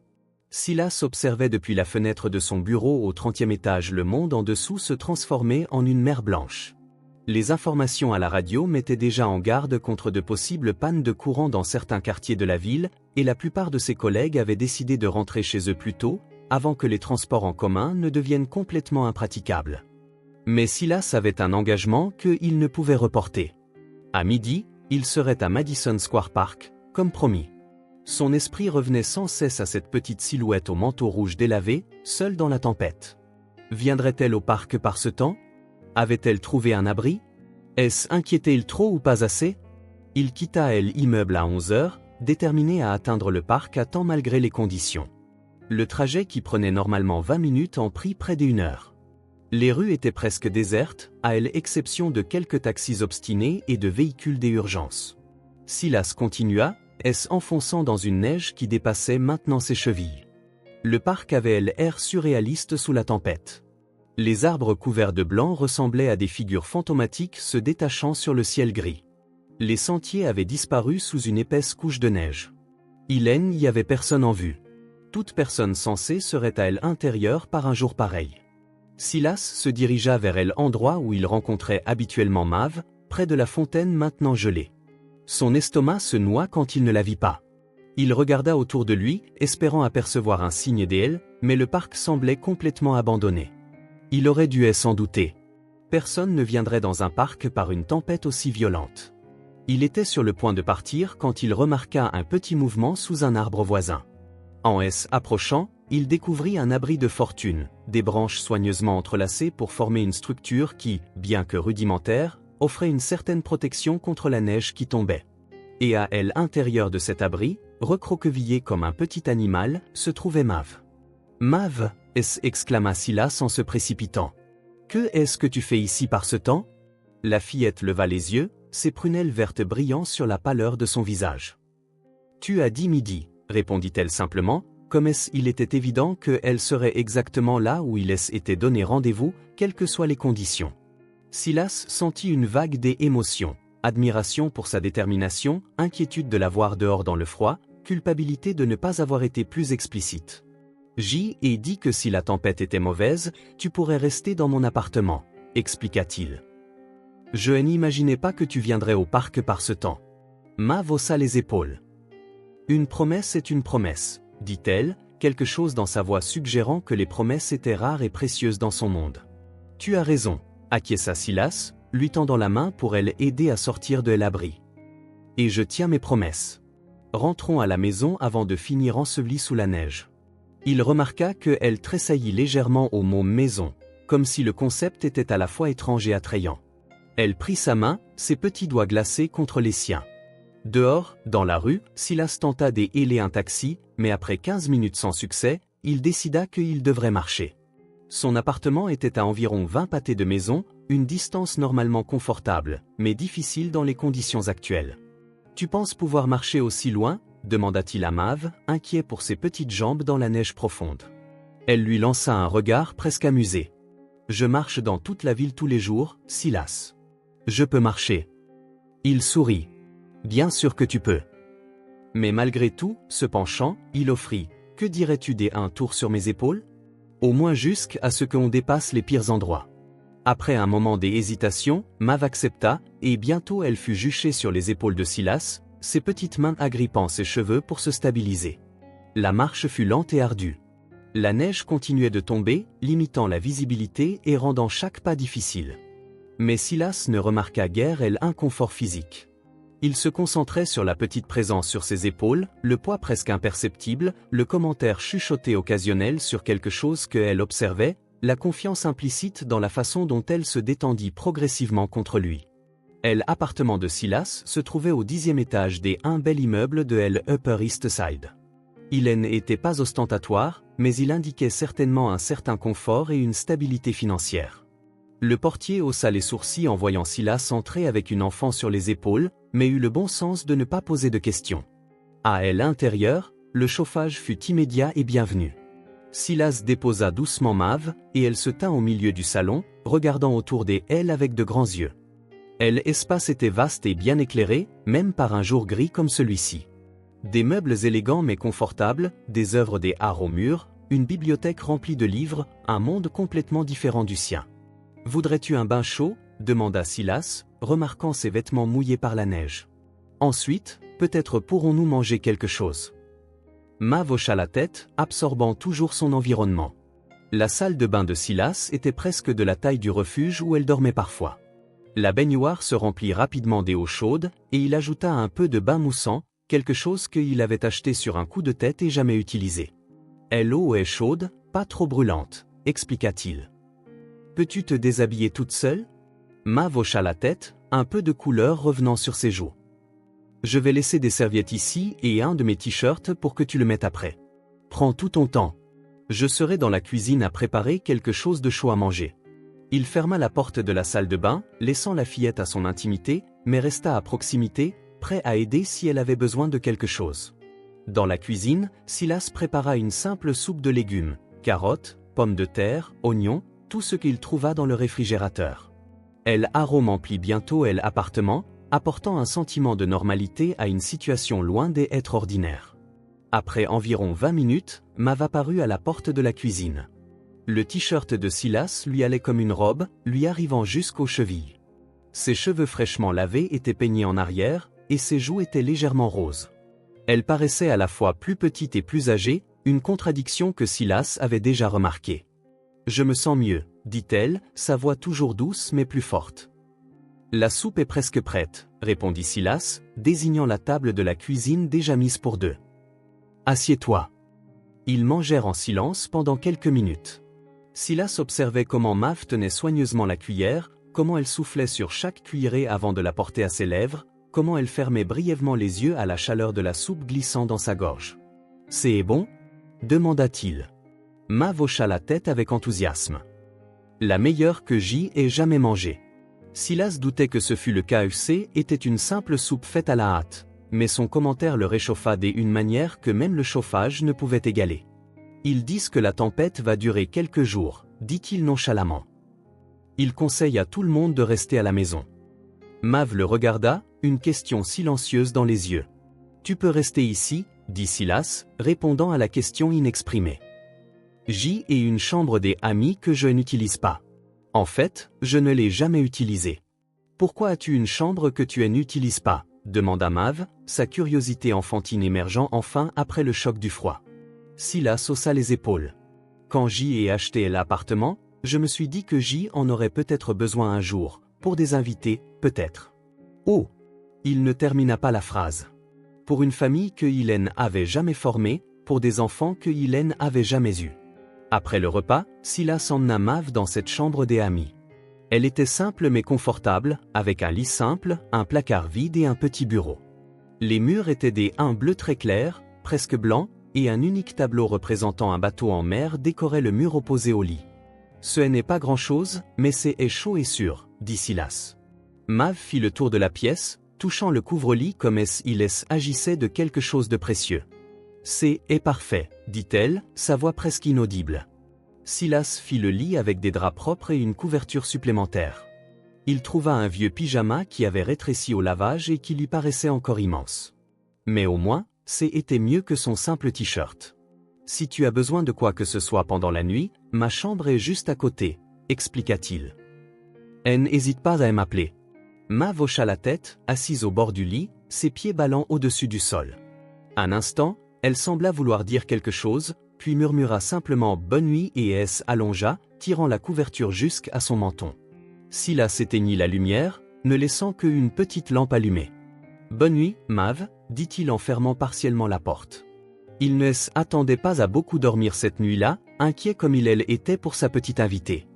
Silas observait depuis la fenêtre de son bureau au 30e étage le monde en dessous se transformer en une mer blanche. Les informations à la radio mettaient déjà en garde contre de possibles pannes de courant dans certains quartiers de la ville, et la plupart de ses collègues avaient décidé de rentrer chez eux plus tôt, avant que les transports en commun ne deviennent complètement impraticables. Mais Silas avait un engagement qu'il ne pouvait reporter. À midi, il serait à Madison Square Park, comme promis. Son esprit revenait sans cesse à cette petite silhouette au manteau rouge délavé, seule dans la tempête. Viendrait-elle au parc par ce temps? Avait-elle trouvé un abri? Inquiétait-il trop ou pas assez? Il quitta l'immeuble à 11 heures, déterminé à atteindre le parc à temps malgré les conditions. Le trajet qui prenait normalement 20 minutes en prit près d'1 heure. Les rues étaient presque désertes, à l'exception de quelques taxis obstinés et de véhicules d'urgence. Silas continua, enfonçant dans une neige qui dépassait maintenant ses chevilles. Le parc avait l'air surréaliste sous la tempête. Les arbres couverts de blanc ressemblaient à des figures fantomatiques se détachant sur le ciel gris. Les sentiers avaient disparu sous une épaisse couche de neige. Il n'y avait personne en vue. Toute personne censée serait à l'intérieur par un jour pareil. Silas se dirigea vers l'endroit où il rencontrait habituellement Maeve, près de la fontaine maintenant gelée. Son estomac se noua quand il ne la vit pas. Il regarda autour de lui, espérant apercevoir un signe d'elle, mais le parc semblait complètement abandonné. Il aurait dû s'en douter. Personne ne viendrait dans un parc par une tempête aussi violente. Il était sur le point de partir quand il remarqua un petit mouvement sous un arbre voisin. En approchant, il découvrit un abri de fortune, des branches soigneusement entrelacées pour former une structure qui, bien que rudimentaire, offrait une certaine protection contre la neige qui tombait. Et à l'intérieur de cet abri, recroquevillé comme un petit animal, se trouvait Maeve. « Maeve !» exclama Silas en se précipitant. « Que est-ce que tu fais ici par ce temps ?» La fillette leva les yeux, ses prunelles vertes brillant sur la pâleur de son visage. « Tu as dit midi, » répondit-elle simplement, comme il était évident qu'elle serait exactement là où il était donné rendez-vous, quelles que soient les conditions. Silas sentit une vague d'émotions, admiration pour sa détermination, inquiétude de la voir dehors dans le froid, culpabilité de ne pas avoir été plus explicite. « J'y ai dit que si la tempête était mauvaise, tu pourrais rester dans mon appartement, » expliqua-t-il. « Je n'imaginais pas que tu viendrais au parc par ce temps. » Maeve haussa les épaules. « Une promesse est une promesse, » dit-elle, quelque chose dans sa voix suggérant que les promesses étaient rares et précieuses dans son monde. « Tu as raison, » acquiesça Silas, lui tendant la main pour l'aider à sortir de l'abri. « Et je tiens mes promesses. Rentrons à la maison avant de finir ensevelis sous la neige. » Il remarqua qu'elle tressaillit légèrement au mot « maison », comme si le concept était à la fois étrange et attrayant. Elle prit sa main, ses petits doigts glacés contre les siens. Dehors, dans la rue, Silas tenta d'héler un taxi, mais après 15 minutes sans succès, il décida qu'il devrait marcher. Son appartement était à environ 20 pâtés de maison, une distance normalement confortable, mais difficile dans les conditions actuelles. Tu penses pouvoir marcher aussi loin? Demanda-t-il à Mav, inquiet pour ses petites jambes dans la neige profonde. Elle lui lança un regard presque amusé. Je marche dans toute la ville tous les jours, Silas. Je peux marcher. Il sourit. Bien sûr que tu peux. Mais malgré tout, se penchant, il offrit. Que dirais-tu des un tour sur mes épaules? Au moins jusqu'à ce qu'on dépasse les pires endroits. Après un moment d'hésitation, Mav accepta, et bientôt elle fut juchée sur les épaules de Silas, ses petites mains agrippant ses cheveux pour se stabiliser. La marche fut lente et ardue. La neige continuait de tomber, limitant la visibilité et rendant chaque pas difficile. Mais Silas ne remarqua guère l'inconfort physique. Il se concentrait sur la petite présence sur ses épaules, le poids presque imperceptible, le commentaire chuchoté occasionnel sur quelque chose qu'elle observait, la confiance implicite dans la façon dont elle se détendit progressivement contre lui. L'appartement de Silas se trouvait au 10e étage des un bel immeuble de Upper East Side. Il n'était pas ostentatoire, mais il indiquait certainement un certain confort et une stabilité financière. Le portier haussa les sourcils en voyant Silas entrer avec une enfant sur les épaules, mais eut le bon sens de ne pas poser de questions. À l'intérieur, le chauffage fut immédiat et bienvenu. Silas déposa doucement Mav, et elle se tint au milieu du salon, regardant autour d'elle avec de grands yeux. L'espace était vaste et bien éclairé, même par un jour gris comme celui-ci. Des meubles élégants mais confortables, des œuvres d'art au mur, une bibliothèque remplie de livres, un monde complètement différent du sien. « Voudrais-tu un bain chaud ?» demanda Silas, remarquant ses vêtements mouillés par la neige. « Ensuite, peut-être pourrons-nous manger quelque chose. » Mav hocha la tête, absorbant toujours son environnement. La salle de bain de Silas était presque de la taille du refuge où elle dormait parfois. La baignoire se remplit rapidement d'eau chaude, et il ajouta un peu de bain moussant, quelque chose qu'il avait acheté sur un coup de tête et jamais utilisé. « L'eau est chaude, pas trop brûlante », expliqua-t-il. « Peux-tu te déshabiller toute seule ?» Mav hocha la tête, un peu de couleur revenant sur ses joues. « Je vais laisser des serviettes ici et un de mes t-shirts pour que tu le mettes après. Prends tout ton temps. Je serai dans la cuisine à préparer quelque chose de chaud à manger. » Il ferma la porte de la salle de bain, laissant la fillette à son intimité, mais resta à proximité, prêt à aider si elle avait besoin de quelque chose. Dans la cuisine, Silas prépara une simple soupe de légumes, carottes, pommes de terre, oignons, tout ce qu'il trouva dans le réfrigérateur. L'arôme emplit bientôt l'appartement, apportant un sentiment de normalité à une situation loin d'être ordinaire. Après environ 20 minutes, Mav apparut à la porte de la cuisine. Le t-shirt de Silas lui allait comme une robe, lui arrivant jusqu'aux chevilles. Ses cheveux fraîchement lavés étaient peignés en arrière, et ses joues étaient légèrement roses. Elle paraissait à la fois plus petite et plus âgée, une contradiction que Silas avait déjà remarquée. « Je me sens mieux », dit-elle, sa voix toujours douce mais plus forte. « La soupe est presque prête », répondit Silas, désignant la table de la cuisine déjà mise pour deux. « Assieds-toi. » Ils mangèrent en silence pendant quelques minutes. Silas observait comment Mav tenait soigneusement la cuillère, comment elle soufflait sur chaque cuillerée avant de la porter à ses lèvres, comment elle fermait brièvement les yeux à la chaleur de la soupe glissant dans sa gorge. « C'est bon ?» demanda-t-il. Mav hocha la tête avec enthousiasme. « La meilleure que j'y ai jamais mangée. » Silas doutait que ce fût le KFC était une simple soupe faite à la hâte, mais son commentaire le réchauffa d'une manière que même le chauffage ne pouvait égaler. Ils disent que la tempête va durer quelques jours, dit-il nonchalamment. Il conseille à tout le monde de rester à la maison. Mav le regarda, une question silencieuse dans les yeux. Tu peux rester ici, dit Silas, répondant à la question inexprimée. J'y ai une chambre des amis que je n'utilise pas. En fait, je ne l'ai jamais utilisée. Pourquoi as-tu une chambre que tu n'utilises pas? Demanda Mav, sa curiosité enfantine émergeant enfin après le choc du froid. Silas haussa les épaules. Quand j'y ai acheté l'appartement, je me suis dit que j'y en aurais peut-être besoin un jour, pour des invités, peut-être. Oh! Il ne termina pas la phrase. Pour une famille que Hélène avait jamais formée, pour des enfants que Hélène avait jamais eus. Après le repas, Silas emmena Mav dans cette chambre des amis. Elle était simple mais confortable, avec un lit simple, un placard vide et un petit bureau. Les murs étaient des bleu très clair, presque blancs, et un unique tableau représentant un bateau en mer décorait le mur opposé au lit. Ce n'est pas grand-chose, mais c'est chaud et sûr, dit Silas. Mav fit le tour de la pièce, touchant le couvre-lit comme s'il agissait de quelque chose de précieux. « C'est parfait, dit-elle, sa voix presque inaudible. Silas fit le lit avec des draps propres et une couverture supplémentaire. Il trouva un vieux pyjama qui avait rétréci au lavage et qui lui paraissait encore immense. Mais au moins, c'était mieux que son simple t-shirt. « Si tu as besoin de quoi que ce soit pendant la nuit, ma chambre est juste à côté, expliqua-t-il. N'hésite pas à m'appeler. » Mav hocha la tête, assise au bord du lit, ses pieds ballant au-dessus du sol. Un instant, elle sembla vouloir dire quelque chose, puis murmura simplement « bonne nuit » et s'allongea, tirant la couverture jusqu'à son menton. Silas éteignit la lumière, ne laissant qu'une petite lampe allumée. « Bonne nuit, Mav » dit-il en fermant partiellement la porte. Il ne s'attendait pas à beaucoup dormir cette nuit-là, inquiet comme il était pour sa petite invitée.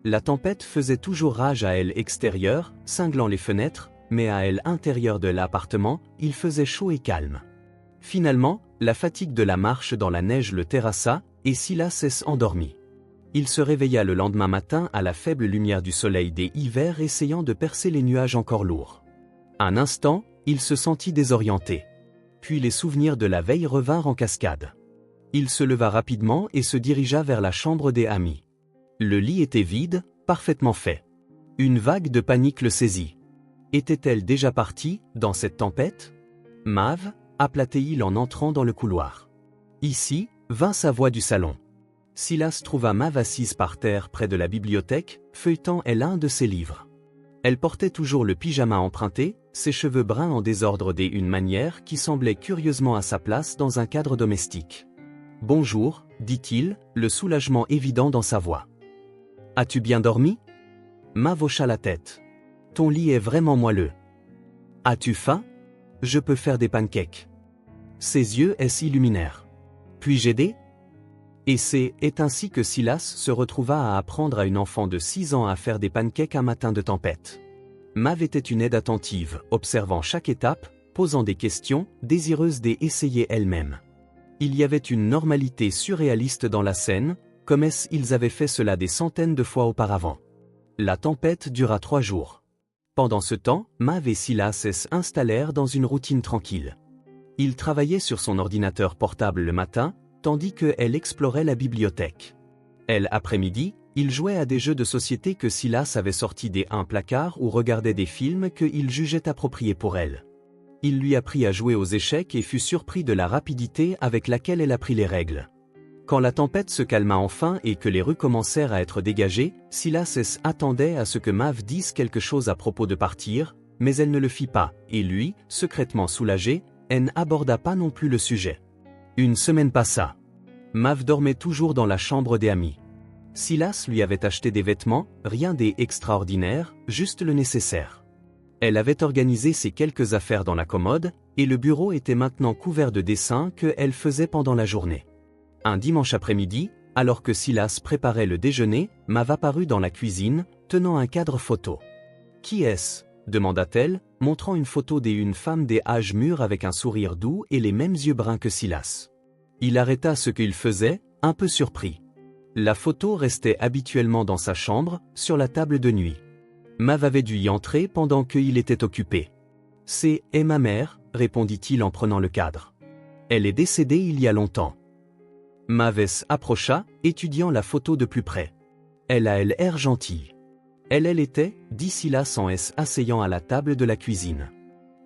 La tempête faisait toujours rage à elle extérieure, cinglant les fenêtres, mais à elle intérieure de l'appartement, il faisait chaud et calme. Finalement, la fatigue de la marche dans la neige le terrassa, et Silas s'endormit. Il se réveilla le lendemain matin à la faible lumière du soleil des hivers essayant de percer les nuages encore lourds. Un instant, il se sentit désorienté. Puis les souvenirs de la veille revinrent en cascade. Il se leva rapidement et se dirigea vers la chambre des amis. Le lit était vide, parfaitement fait. Une vague de panique le saisit. Était-elle déjà partie, dans cette tempête? Mav, appela-t-il en entrant dans le couloir. Ici, vint sa voix du salon. Silas trouva Mav assise par terre près de la bibliothèque, feuilletant l'un de ses livres. Elle portait toujours le pyjama emprunté, ses cheveux bruns en désordre d'une manière qui semblait curieusement à sa place dans un cadre domestique. « Bonjour, dit-il, le soulagement évident dans sa voix. « As-tu bien dormi » Mav hocha la tête. « Ton lit est vraiment moelleux. »« As-tu faim » ?»« Je peux faire des pancakes. » Ses yeux s'illuminèrent. « Puis-je aider » Et c'est ainsi que Silas se retrouva à apprendre à une enfant de 6 ans à faire des pancakes un matin de tempête. Mav était une aide attentive, observant chaque étape, posant des questions, désireuse d'essayer elle-même. Il y avait une normalité surréaliste dans la scène, comme ils avaient fait cela des centaines de fois auparavant. La tempête dura 3 jours. Pendant ce temps, Mav et Silas s'installèrent dans une routine tranquille. Il travaillait sur son ordinateur portable le matin, tandis qu'elle explorait la bibliothèque. L'après-midi, il jouait à des jeux de société que Silas avait sortis d'un placard ou regardait des films qu'il jugeait appropriés pour elle. Il lui apprit à jouer aux échecs et fut surpris de la rapidité avec laquelle elle apprit les règles. Quand la tempête se calma enfin et que les rues commencèrent à être dégagées, Silas attendait à ce que Mav dise quelque chose à propos de partir, mais elle ne le fit pas, et lui, secrètement soulagé, n'aborda pas non plus le sujet. Une semaine passa. Mav dormait toujours dans la chambre des amis. Silas lui avait acheté des vêtements, rien d'extraordinaire, juste le nécessaire. Elle avait organisé ses quelques affaires dans la commode, et le bureau était maintenant couvert de dessins qu'elle faisait pendant la journée. Un dimanche après-midi, alors que Silas préparait le déjeuner, Mav apparut dans la cuisine, tenant un cadre photo. « Qui est-ce » demanda-t-elle, montrant une photo d'une femme des âges mûrs avec un sourire doux et les mêmes yeux bruns que Silas. Il arrêta ce qu'il faisait, un peu surpris. La photo restait habituellement dans sa chambre, sur la table de nuit. Mav avait dû y entrer pendant qu'il était occupé. « C'est ma mère » répondit-il en prenant le cadre. « Elle est décédée il y a longtemps. » Mav approcha, étudiant la photo de plus près. « Elle a l'air gentille. » Elle était, dit Silas en asseyant à la table de la cuisine.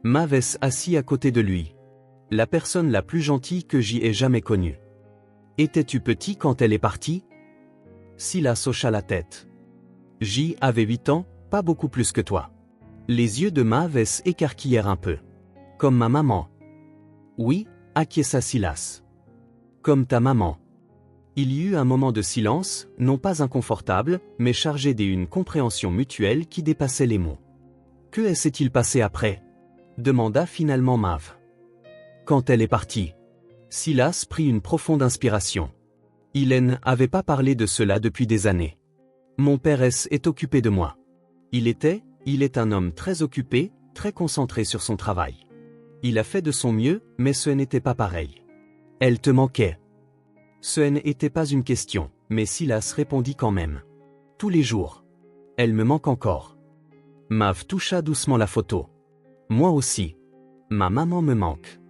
Mav assis à côté de lui. « La personne la plus gentille que j'y ai jamais connue. » « Étais-tu petit quand elle est partie » Silas hocha la tête. « J'y avais 8 ans, pas beaucoup plus que toi. » Les yeux de Mav écarquillèrent un peu. « Comme ma maman. »« Oui, » acquiesça Silas. « Comme ta maman. » Il y eut un moment de silence, non pas inconfortable, mais chargé d'une compréhension mutuelle qui dépassait les mots. « Que s'est-il passé après » demanda finalement Mav. « Quand elle est partie. » Silas prit une profonde inspiration. Il n'avait pas parlé de cela depuis des années. « Mon père est occupé de moi. » Il est un homme très occupé, très concentré sur son travail. Il a fait de son mieux, mais ce n'était pas pareil. Elle te manquait. Ce n'était pas une question, mais Silas répondit quand même. Tous les jours. Elle me manque encore. Mav toucha doucement la photo. Moi aussi. Ma maman me manque.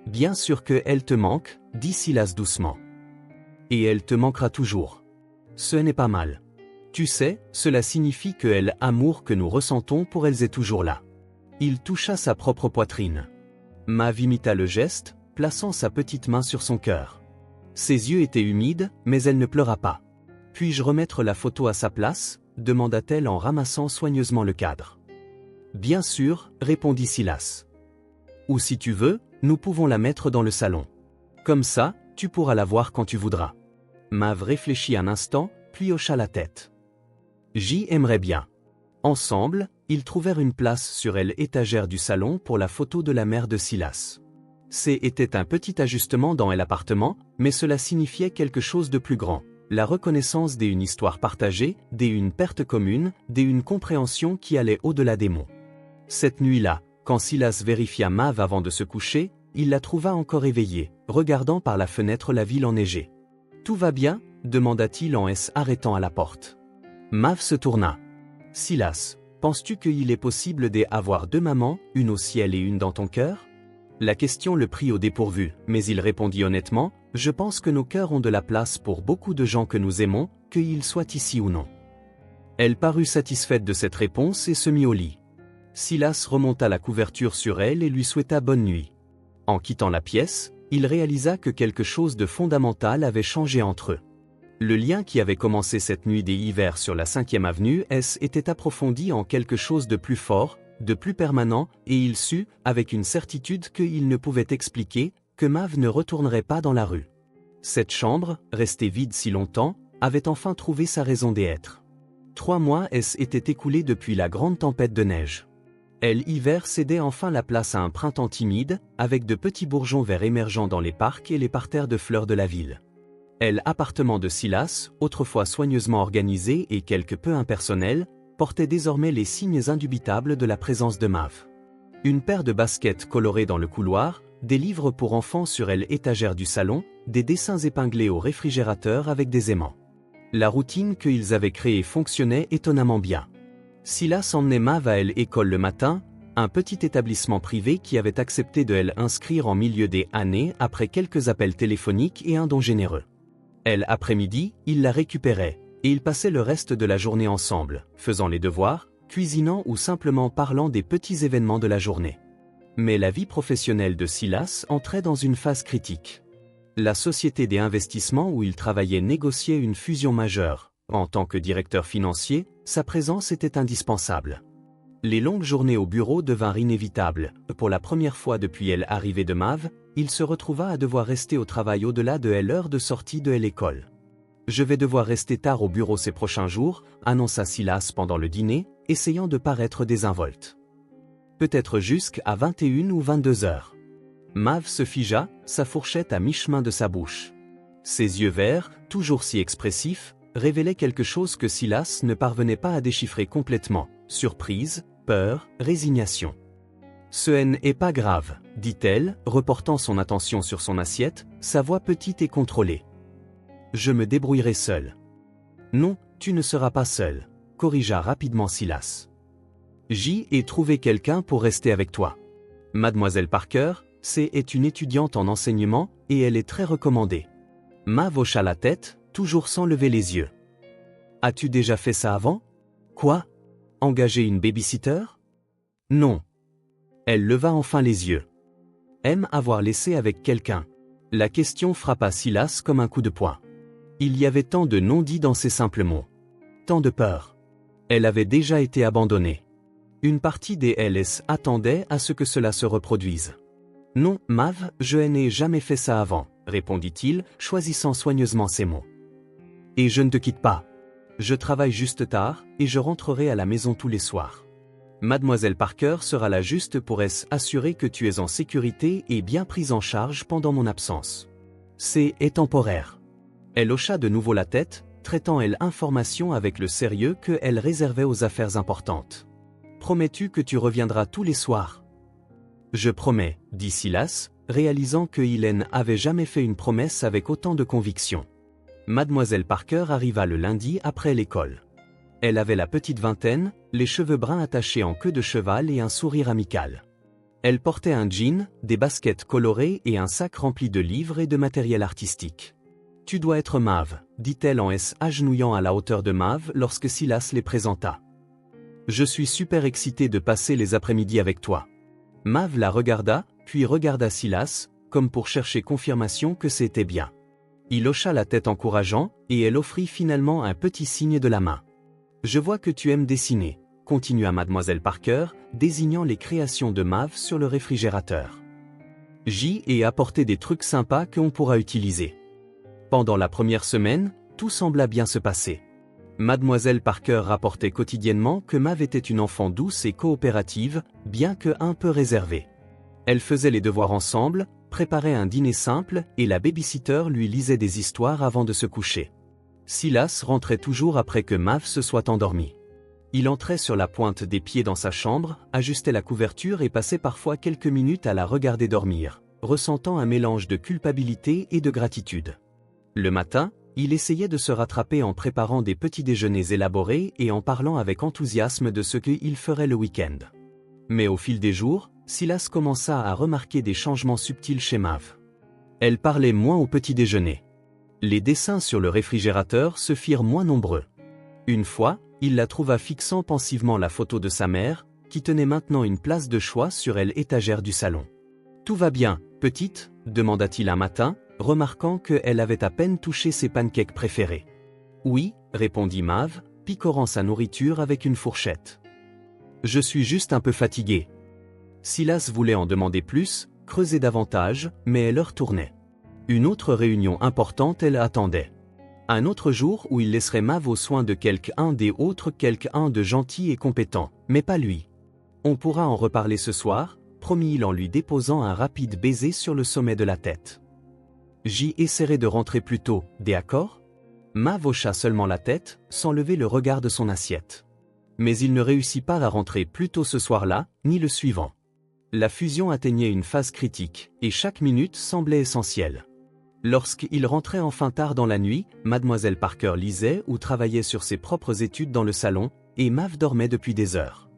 Bien sûr que elle te manque, dit Silas doucement. Et elle te manquera toujours. Ce n'est pas mal. Tu sais, cela signifie que l'amour que nous ressentons pour elles est toujours là. Il toucha sa propre poitrine. Mav imita le geste, plaçant sa petite main sur son cœur. Ses yeux étaient humides, mais elle ne pleura pas. Puis-je remettre la photo à sa place ? Demanda-t-elle en ramassant soigneusement le cadre. Bien sûr, répondit Silas. Ou si tu veux, nous pouvons la mettre dans le salon. Comme ça, tu pourras la voir quand tu voudras. Mav réfléchit un instant, puis hocha la tête. J'y aimerais bien. Ensemble, ils trouvèrent une place sur l'étagère du salon pour la photo de la mère de Silas. C'était un petit ajustement dans l'appartement, mais cela signifiait quelque chose de plus grand. La reconnaissance d'une histoire partagée, d'une perte commune, d'une compréhension qui allait au-delà des mots. Cette nuit-là, quand Silas vérifia Mav avant de se coucher, il la trouva encore éveillée, regardant par la fenêtre la ville enneigée. « Tout va bien ?» demanda-t-il en s'arrêtant à la porte. Mav se tourna. « Silas, penses-tu qu'il est possible d'avoir deux mamans, une au ciel et une dans ton cœur ?» La question le prit au dépourvu, mais il répondit honnêtement, « Je pense que nos cœurs ont de la place pour beaucoup de gens que nous aimons, qu'ils soient ici ou non. » Elle parut satisfaite de cette réponse et se mit au lit. Silas remonta la couverture sur elle et lui souhaita bonne nuit. En quittant la pièce, il réalisa que quelque chose de fondamental avait changé entre eux. Le lien qui avait commencé cette nuit des hivers sur la 5e avenue était approfondi en quelque chose de plus fort, de plus permanent, et il sut, avec une certitude qu'il ne pouvait expliquer, que Mav ne retournerait pas dans la rue. Cette chambre, restée vide si longtemps, avait enfin trouvé sa raison d'être. 3 mois étaient écoulés depuis la grande tempête de neige. L'hiver cédait enfin la place à un printemps timide, avec de petits bourgeons verts émergeant dans les parcs et les parterres de fleurs de la ville. L'appartement de Silas, autrefois soigneusement organisé et quelque peu impersonnel, portait désormais les signes indubitables de la présence de Mav. Une paire de baskets colorées dans le couloir, des livres pour enfants sur l'étagère du salon, des dessins épinglés au réfrigérateur avec des aimants. La routine qu'ils avaient créée fonctionnait étonnamment bien. Silas emmenait Mav à l'école le matin, un petit établissement privé qui avait accepté de l'inscrire en milieu des années après quelques appels téléphoniques et un don généreux. L'après-midi, il la récupérait, et ils passaient le reste de la journée ensemble, faisant les devoirs, cuisinant ou simplement parlant des petits événements de la journée. Mais la vie professionnelle de Silas entrait dans une phase critique. La société des investissements où il travaillait négociait une fusion majeure. En tant que directeur financier, sa présence était indispensable. Les longues journées au bureau devinrent inévitables. Pour la première fois depuis l'arrivée de Mav, il se retrouva à devoir rester au travail au-delà de l'heure de sortie de l'école. « Je vais devoir rester tard au bureau ces prochains jours », annonça Silas pendant le dîner, essayant de paraître désinvolte. « Peut-être jusqu'à 21 ou 22 heures. » Mav se figea, sa fourchette à mi-chemin de sa bouche. Ses yeux verts, toujours si expressifs, révélaient quelque chose que Silas ne parvenait pas à déchiffrer complètement. Surprise, peur, résignation. « Ce n'est pas grave, » dit-elle, reportant son attention sur son assiette, sa voix petite et contrôlée. « Je me débrouillerai seul. »« Non, tu ne seras pas seul, » corrigea rapidement Silas. « J'y ai trouvé quelqu'un pour rester avec toi. Mademoiselle Parker, est une étudiante en enseignement, et elle est très recommandée. » Mav hocha la tête, toujours sans lever les yeux. « As-tu déjà fait ça avant ? » ?»« Quoi ? Engager une babysitter ? » ?»« Non. » Elle leva enfin les yeux. « Aime avoir laissé avec quelqu'un. » La question frappa Silas comme un coup de poing. Il y avait tant de non-dits dans ces simples mots. Tant de peur. Elle avait déjà été abandonnée. Une partie des LS attendait à ce que cela se reproduise. « Non, Mav, je n'ai jamais fait ça avant, » répondit-il, choisissant soigneusement ses mots. « Et je ne te quitte pas. Je travaille juste tard, et je rentrerai à la maison tous les soirs. Mademoiselle Parker sera là juste pour assurer que tu es en sécurité et bien prise en charge pendant mon absence. C'est temporaire. » Elle hocha de nouveau la tête, traitant l'information avec le sérieux qu'elle réservait aux affaires importantes. « Promets-tu que tu reviendras tous les soirs ? » « Je promets, » dit Silas, réalisant qu'il n'avait jamais fait une promesse avec autant de conviction. Mademoiselle Parker arriva le lundi après l'école. Elle avait la petite vingtaine, les cheveux bruns attachés en queue de cheval et un sourire amical. Elle portait un jean, des baskets colorées et un sac rempli de livres et de matériel artistique. « Tu dois être Mav, dit-elle en s'agenouillant à la hauteur de Mav lorsque Silas les présenta. « Je suis super excitée de passer les après-midi avec toi. » Mav la regarda, puis regarda Silas, comme pour chercher confirmation que c'était bien. Il hocha la tête encourageant, et elle offrit finalement un petit signe de la main. « Je vois que tu aimes dessiner, » continua Mademoiselle Parker, désignant les créations de Mav sur le réfrigérateur. « J'y ai apporté des trucs sympas qu'on pourra utiliser. » Pendant la première semaine, tout sembla bien se passer. Mademoiselle Parker rapportait quotidiennement que Mav était une enfant douce et coopérative, bien que un peu réservée. Elle faisait les devoirs ensemble, préparait un dîner simple et la babysitter lui lisait des histoires avant de se coucher. Silas rentrait toujours après que Mav se soit endormie. Il entrait sur la pointe des pieds dans sa chambre, ajustait la couverture et passait parfois quelques minutes à la regarder dormir, ressentant un mélange de culpabilité et de gratitude. Le matin, il essayait de se rattraper en préparant des petits déjeuners élaborés et en parlant avec enthousiasme de ce qu'il ferait le week-end. Mais au fil des jours, Silas commença à remarquer des changements subtils chez Mav. Elle parlait moins au petit déjeuner. Les dessins sur le réfrigérateur se firent moins nombreux. Une fois, il la trouva fixant pensivement la photo de sa mère, qui tenait maintenant une place de choix sur l'étagère du salon. « Tout va bien, petite ?» demanda-t-il un matin, remarquant qu'elle avait à peine touché ses pancakes préférés. « Oui, » répondit Mav, picorant sa nourriture avec une fourchette. « Je suis juste un peu fatigué. » Silas voulait en demander plus, creuser davantage, mais elle leur tournait. Une autre réunion importante elle attendait. Un autre jour où il laisserait Mav aux soins de quelqu'un des autres, quelqu'un de gentil et compétent, mais pas lui. « On pourra en reparler ce soir, » promit-il en lui déposant un rapide baiser sur le sommet de la tête. « J'y essaierai de rentrer plus tôt, d'accord ?» Mav hocha seulement la tête, sans lever le regard de son assiette. Mais il ne réussit pas à rentrer plus tôt ce soir-là, ni le suivant. La fusion atteignait une phase critique, et chaque minute semblait essentielle. Lorsqu'il rentrait enfin tard dans la nuit, Mademoiselle Parker lisait ou travaillait sur ses propres études dans le salon, et Mav dormait depuis des heures.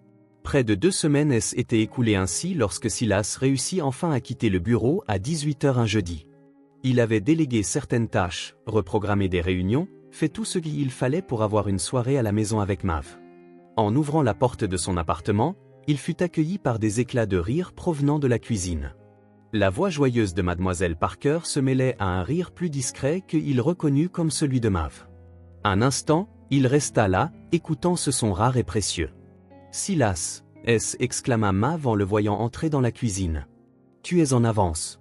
Près de 2 semaines s'étaient écoulées ainsi lorsque Silas réussit enfin à quitter le bureau à 18h un jeudi. Il avait délégué certaines tâches, reprogrammé des réunions, fait tout ce qu'il fallait pour avoir une soirée à la maison avec Mav. En ouvrant la porte de son appartement, il fut accueilli par des éclats de rire provenant de la cuisine. La voix joyeuse de Mademoiselle Parker se mêlait à un rire plus discret qu'il reconnut comme celui de Mav. Un instant, il resta là, écoutant ce son rare et précieux. « Silas !» exclama Mav en le voyant entrer dans la cuisine. « Tu es en avance. »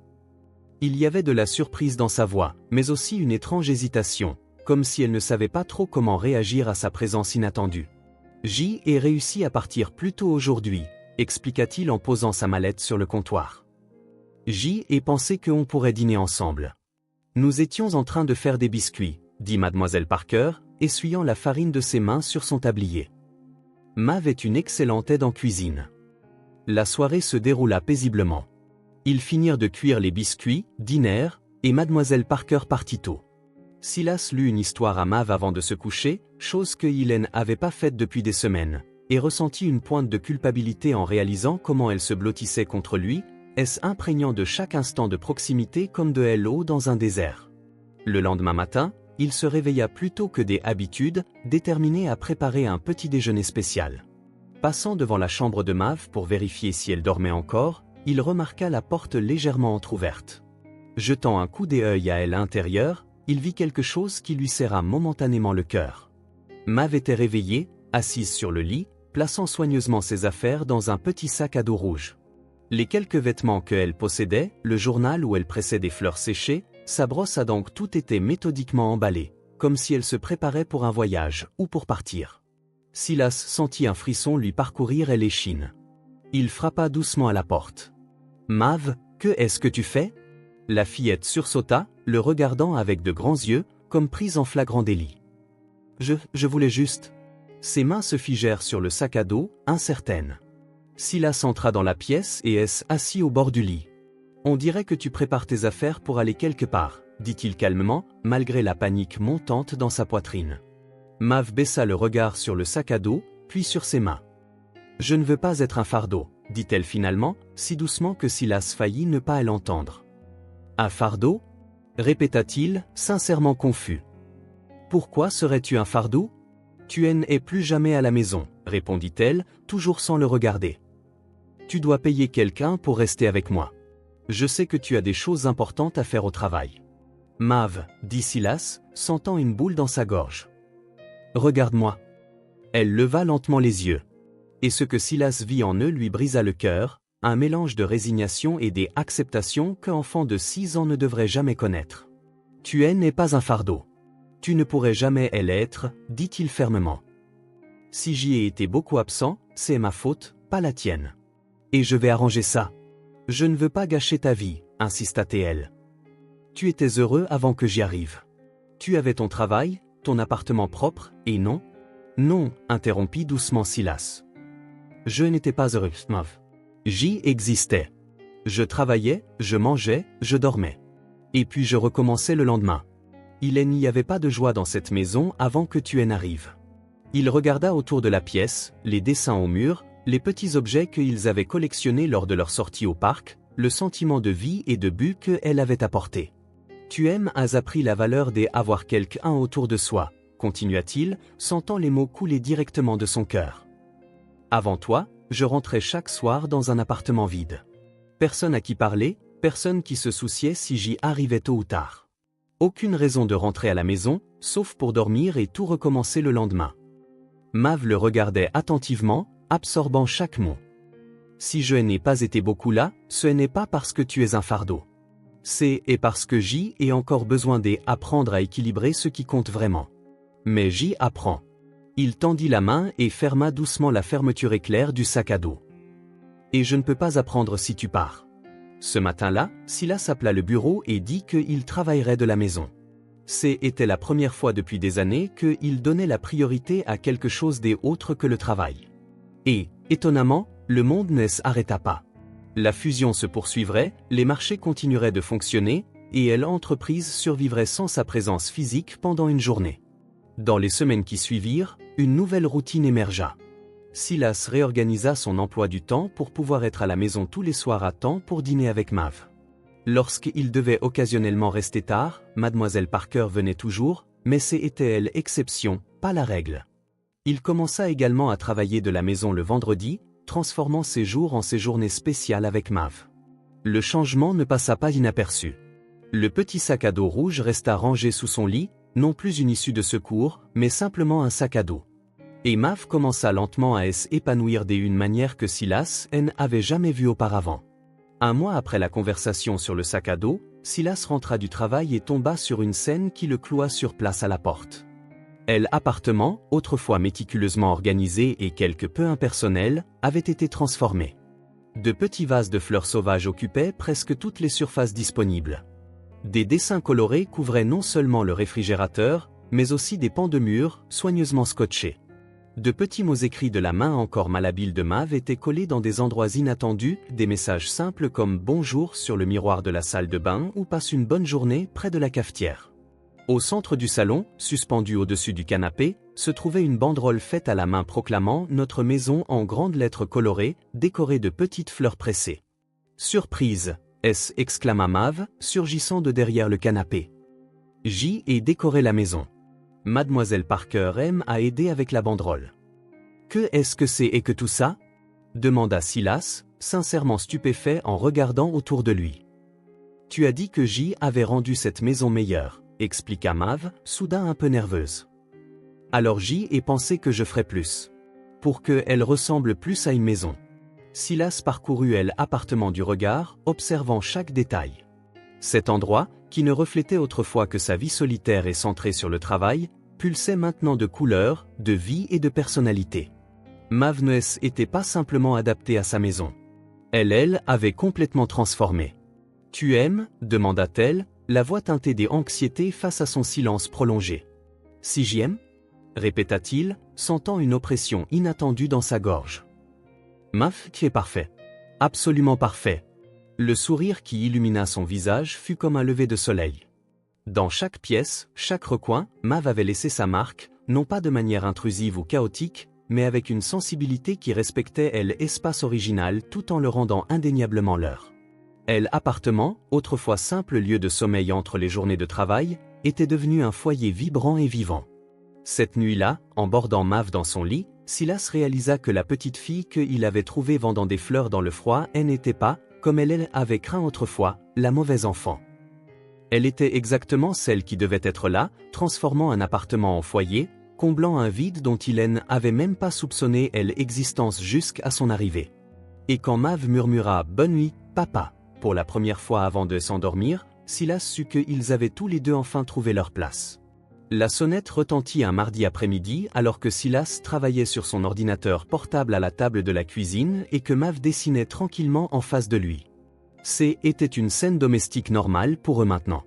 Il y avait de la surprise dans sa voix, mais aussi une étrange hésitation, comme si elle ne savait pas trop comment réagir à sa présence inattendue. « J'y ai réussi à partir plus tôt aujourd'hui, » expliqua-t-il en posant sa mallette sur le comptoir. « J'y ai pensé qu'on pourrait dîner ensemble. Nous étions en train de faire des biscuits, » dit Mademoiselle Parker, essuyant la farine de ses mains sur son tablier. Mav est une excellente aide en cuisine. La soirée se déroula paisiblement. Ils finirent de cuire les biscuits, dînèrent, et Mademoiselle Parker partit tôt. Silas lut une histoire à Mav avant de se coucher, chose que Hélène n'avait pas faite depuis des semaines, et ressentit une pointe de culpabilité en réalisant comment elle se blottissait contre lui, imprégnant de chaque instant de proximité comme de l'eau dans un désert. Le lendemain matin, il se réveilla plus tôt que des habitudes, déterminé à préparer un petit déjeuner spécial. Passant devant la chambre de Mav pour vérifier si elle dormait encore, il remarqua la porte légèrement entr'ouverte. Jetant un coup d'œil à l'intérieur, il vit quelque chose qui lui serra momentanément le cœur. Mav était réveillée, assise sur le lit, plaçant soigneusement ses affaires dans un petit sac à dos rouge. Les quelques vêtements qu'elle possédait, le journal où elle pressait des fleurs séchées, sa brosse à dents, tout était méthodiquement emballé, comme si elle se préparait pour un voyage ou pour partir. Silas sentit un frisson lui parcourir l'échine. Il frappa doucement à la porte. « Mav, qu'est-ce que tu fais ?» La fillette sursauta, le regardant avec de grands yeux, comme prise en flagrant délit. « Je voulais juste... » Ses mains se figèrent sur le sac à dos, incertaines. Silas entra dans la pièce et assis au bord du lit. « On dirait que tu prépares tes affaires pour aller quelque part, » dit-il calmement, malgré la panique montante dans sa poitrine. Mav baissa le regard sur le sac à dos, puis sur ses mains. « Je ne veux pas être un fardeau, » dit-elle finalement, si doucement que Silas faillit ne pas l'entendre. Un fardeau? Répéta-t-il, sincèrement confus. Pourquoi serais-tu un fardeau? Tu n'es plus jamais à la maison, répondit-elle, toujours sans le regarder. Tu dois payer quelqu'un pour rester avec moi. Je sais que tu as des choses importantes à faire au travail. Mav, dit Silas, sentant une boule dans sa gorge. Regarde-moi. Elle leva lentement les yeux. Et ce que Silas vit en eux lui brisa le cœur, un mélange de résignation et d'acceptation qu'un enfant de 6 ans ne devrait jamais connaître. Tu n'es pas un fardeau. Tu ne pourrais jamais l'être, dit-il fermement. Si j'y ai été beaucoup absent, c'est ma faute, pas la tienne. Et je vais arranger ça. Je ne veux pas gâcher ta vie, insista-t-elle. Tu étais heureux avant que j'y arrive. Tu avais ton travail, ton appartement propre, et non? Non, interrompit doucement Silas. Je n'étais pas heureux, Mav. J'y existais. Je travaillais, je mangeais, je dormais. Et puis je recommençais le lendemain. Il n'y avait pas de joie dans cette maison avant que tu n'arrives. Il regarda autour de la pièce, les dessins au mur, les petits objets qu'ils avaient collectionnés lors de leur sortie au parc, le sentiment de vie et de but qu'elle avait apporté. Tu as appris la valeur d'avoir quelqu'un autour de soi, continua-t-il, sentant les mots couler directement de son cœur. Avant toi, je rentrais chaque soir dans un appartement vide. Personne à qui parler, personne qui se souciait si j'y arrivais tôt ou tard. Aucune raison de rentrer à la maison, sauf pour dormir et tout recommencer le lendemain. Mav le regardait attentivement, absorbant chaque mot. Si je n'ai pas été beaucoup là, ce n'est pas parce que tu es un fardeau. C'est parce que j'y ai encore besoin d'apprendre à équilibrer ce qui compte vraiment. Mais j'y apprends. Il tendit la main et ferma doucement la fermeture éclair du sac à dos. Et je ne peux pas apprendre si tu pars. Ce matin-là, Silas appela le bureau et dit qu'il travaillerait de la maison. C'était la première fois depuis des années qu'il donnait la priorité à quelque chose d'autre que le travail. Et, étonnamment, le monde ne s'arrêta pas. La fusion se poursuivrait, les marchés continueraient de fonctionner, et l'entreprise survivrait sans sa présence physique pendant une journée. Dans les semaines qui suivirent, une nouvelle routine émergea. Silas réorganisa son emploi du temps pour pouvoir être à la maison tous les soirs à temps pour dîner avec Mav. Lorsqu'il devait occasionnellement rester tard, Mademoiselle Parker venait toujours, mais c'était l'exception, pas la règle. Il commença également à travailler de la maison le vendredi, transformant ses jours en ses journées spéciales avec Mav. Le changement ne passa pas inaperçu. Le petit sac à dos rouge resta rangé sous son lit, non plus une issue de secours, mais simplement un sac à dos. Et Mav commença lentement à s'épanouir d'une manière que Silas n'avait jamais vue auparavant. Un mois après la conversation sur le sac à dos, Silas rentra du travail et tomba sur une scène qui le cloua sur place à la porte. L'appartement, autrefois méticuleusement organisé et quelque peu impersonnel, avait été transformé. De petits vases de fleurs sauvages occupaient presque toutes les surfaces disponibles. Des dessins colorés couvraient non seulement le réfrigérateur, mais aussi des pans de mur, soigneusement scotchés. De petits mots écrits de la main encore malhabile de Mav étaient collés dans des endroits inattendus, des messages simples comme « Bonjour » sur le miroir de la salle de bain ou « Passe une bonne journée » près de la cafetière. Au centre du salon, suspendue au-dessus du canapé, se trouvait une banderole faite à la main proclamant « Notre maison » en grandes lettres colorées, décorée de petites fleurs pressées. « Surprise !» exclama Mav, surgissant de derrière le canapé. « J'y ai décoré la maison. Mademoiselle Parker a aidé avec la banderole. »« Qu'est-ce que c'est et que tout ça ?» demanda Silas, sincèrement stupéfait en regardant autour de lui. « Tu as dit que j'y avais rendu cette maison meilleure. » expliqua Mav, soudain un peu nerveuse. Alors j'y ai pensé que je ferais plus. Pour qu'elle ressemble plus à une maison. Silas parcourut l'appartement du regard, observant chaque détail. Cet endroit, qui ne reflétait autrefois que sa vie solitaire et centrée sur le travail, pulsait maintenant de couleurs, de vie et de personnalité. Mav n'était pas simplement adaptée à sa maison. Elle avait complètement transformé. « Tu aimes ?» demanda-t-elle, la voix teintée d'anxiété face à son silence prolongé. « Si j'aime ?» répéta-t-il, sentant une oppression inattendue dans sa gorge. Mav, tu es parfait. Absolument parfait. Le sourire qui illumina son visage fut comme un lever de soleil. Dans chaque pièce, chaque recoin, Mav avait laissé sa marque, non pas de manière intrusive ou chaotique, mais avec une sensibilité qui respectait l'espace original tout en le rendant indéniablement leur. L'appartement, autrefois simple lieu de sommeil entre les journées de travail, était devenu un foyer vibrant et vivant. Cette nuit-là, en bordant Mav dans son lit, Silas réalisa que la petite fille qu'il avait trouvée vendant des fleurs dans le froid n'était pas, comme elle avait craint autrefois, la mauvaise enfant. Elle était exactement celle qui devait être là, transformant un appartement en foyer, comblant un vide dont il n'avait même pas soupçonné l'existence jusqu'à son arrivée. Et quand Mav murmura « Bonne nuit, papa », pour la première fois avant de s'endormir, Silas sut qu'ils avaient tous les deux enfin trouvé leur place. La sonnette retentit un mardi après-midi alors que Silas travaillait sur son ordinateur portable à la table de la cuisine et que Mav dessinait tranquillement en face de lui. C'était une scène domestique normale pour eux maintenant.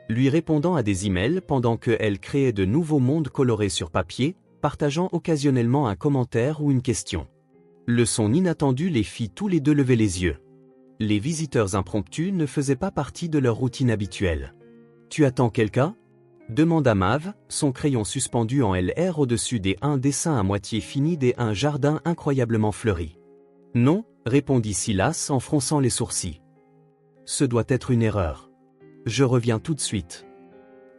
Lui répondant à des emails pendant qu'elle créait de nouveaux mondes colorés sur papier, partageant occasionnellement un commentaire ou une question. Le son inattendu les fit tous les deux lever les yeux. Les visiteurs impromptus ne faisaient pas partie de leur routine habituelle. « Tu attends quelqu'un ?» demanda Mav, son crayon suspendu en LR au-dessus un dessin à moitié fini un jardin incroyablement fleuri. « Non, répondit Silas en fronçant les sourcils. « Ce doit être une erreur. Je reviens tout de suite. »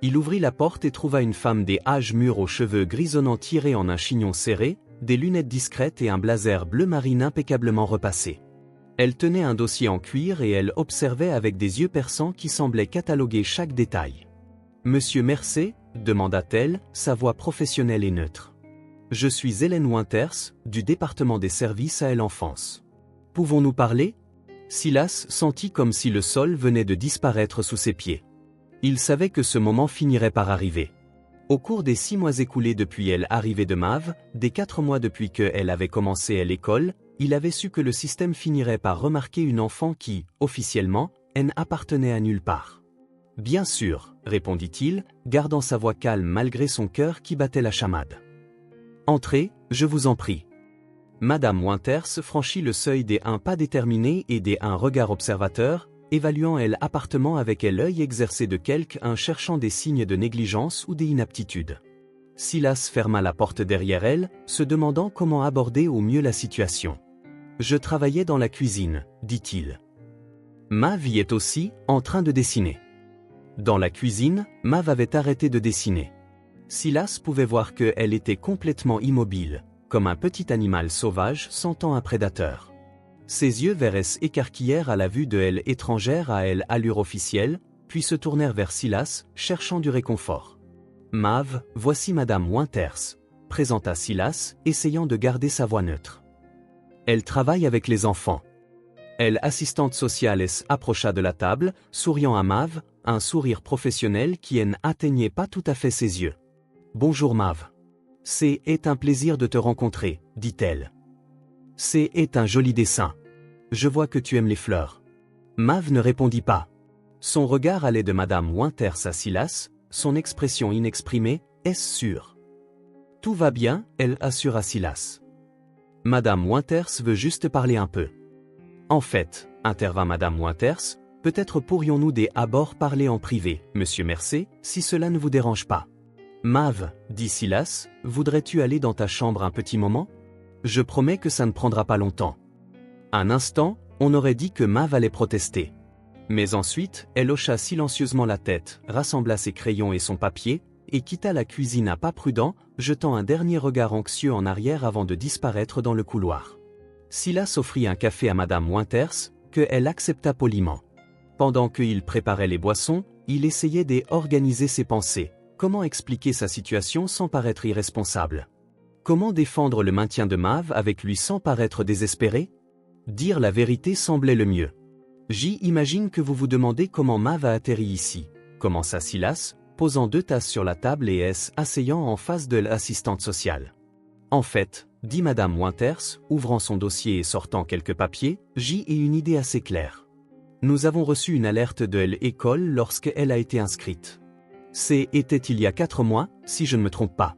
Il ouvrit la porte et trouva une femme des âges mûrs aux cheveux grisonnants tirés en un chignon serré, des lunettes discrètes et un blazer bleu marine impeccablement repassé. Elle tenait un dossier en cuir et elle observait avec des yeux perçants qui semblaient cataloguer chaque détail. « Monsieur Mercé ?» demanda-t-elle, sa voix professionnelle et neutre. « Je suis Hélène Winters, du département des services à l'enfance. Pouvons-nous parler ?» Silas sentit comme si le sol venait de disparaître sous ses pieds. Il savait que ce moment finirait par arriver. Au cours des 6 mois écoulés depuis l'arrivée de Mav, des 4 mois depuis qu'elle avait commencé à l'école, il avait su que le système finirait par remarquer une enfant qui, officiellement, n'appartenait à nulle part. « Bien sûr, répondit-il, gardant sa voix calme malgré son cœur qui battait la chamade. « Entrez, je vous en prie. » Madame Winters franchit le seuil des un pas déterminé et des un regard observateur, évaluant l'appartement avec l'œil exercé de quelqu'un cherchant des signes de négligence ou d'inaptitude. Silas ferma la porte derrière elle, se demandant comment aborder au mieux la situation. « Je travaillais dans la cuisine, dit-il. Mav y est aussi, en train de dessiner. » Dans la cuisine, Mav avait arrêté de dessiner. Silas pouvait voir qu'elle était complètement immobile, comme un petit animal sauvage sentant un prédateur. Ses yeux verts s'écarquillèrent à la vue de elle étrangère à allure officielle, puis se tournèrent vers Silas, cherchant du réconfort. « Mav, voici Madame Winters », présenta Silas, essayant de garder sa voix neutre. « Elle travaille avec les enfants. » L'assistante sociale approcha de la table, souriant à Mav, un sourire professionnel qui n'atteignait pas tout à fait ses yeux. « Bonjour Mav. C'est un plaisir de te rencontrer, dit-elle. C'est un joli dessin. Je vois que tu aimes les fleurs. » Mav ne répondit pas. Son regard allait de Madame Winters à Silas, son expression inexprimée, « Est-ce sûr ?» « Tout va bien, » elle assura Silas. « Madame Winters veut juste parler un peu. » « En fait, » intervint Madame Winters, « peut-être pourrions-nous d'abord parler en privé, Monsieur Mercé, si cela ne vous dérange pas. »« Mav, » dit Silas, « voudrais-tu aller dans ta chambre un petit moment ? Je promets que ça ne prendra pas longtemps. » Un instant, on aurait dit que Mav allait protester. Mais ensuite, elle hocha silencieusement la tête, rassembla ses crayons et son papier, et quitta la cuisine à pas prudents, jetant un dernier regard anxieux en arrière avant de disparaître dans le couloir. Silas offrit un café à Madame Winters, que elle accepta poliment. Pendant qu'il préparait les boissons, il essayait d'organiser ses pensées. Comment expliquer sa situation sans paraître irresponsable? Comment défendre le maintien de Mav avec lui sans paraître désespéré? Dire la vérité semblait le mieux. « J'imagine que vous vous demandez comment Mav a atterri ici, » commença Silas, posant 2 tasses sur la table et s'asseyant en face de l'assistante sociale. « En fait, » dit Madame Winters, ouvrant son dossier et sortant quelques papiers, « j'ai une idée assez claire. Nous avons reçu une alerte de l'école lorsqu'elle a été inscrite. C'était il y a 4 mois, si je ne me trompe pas. »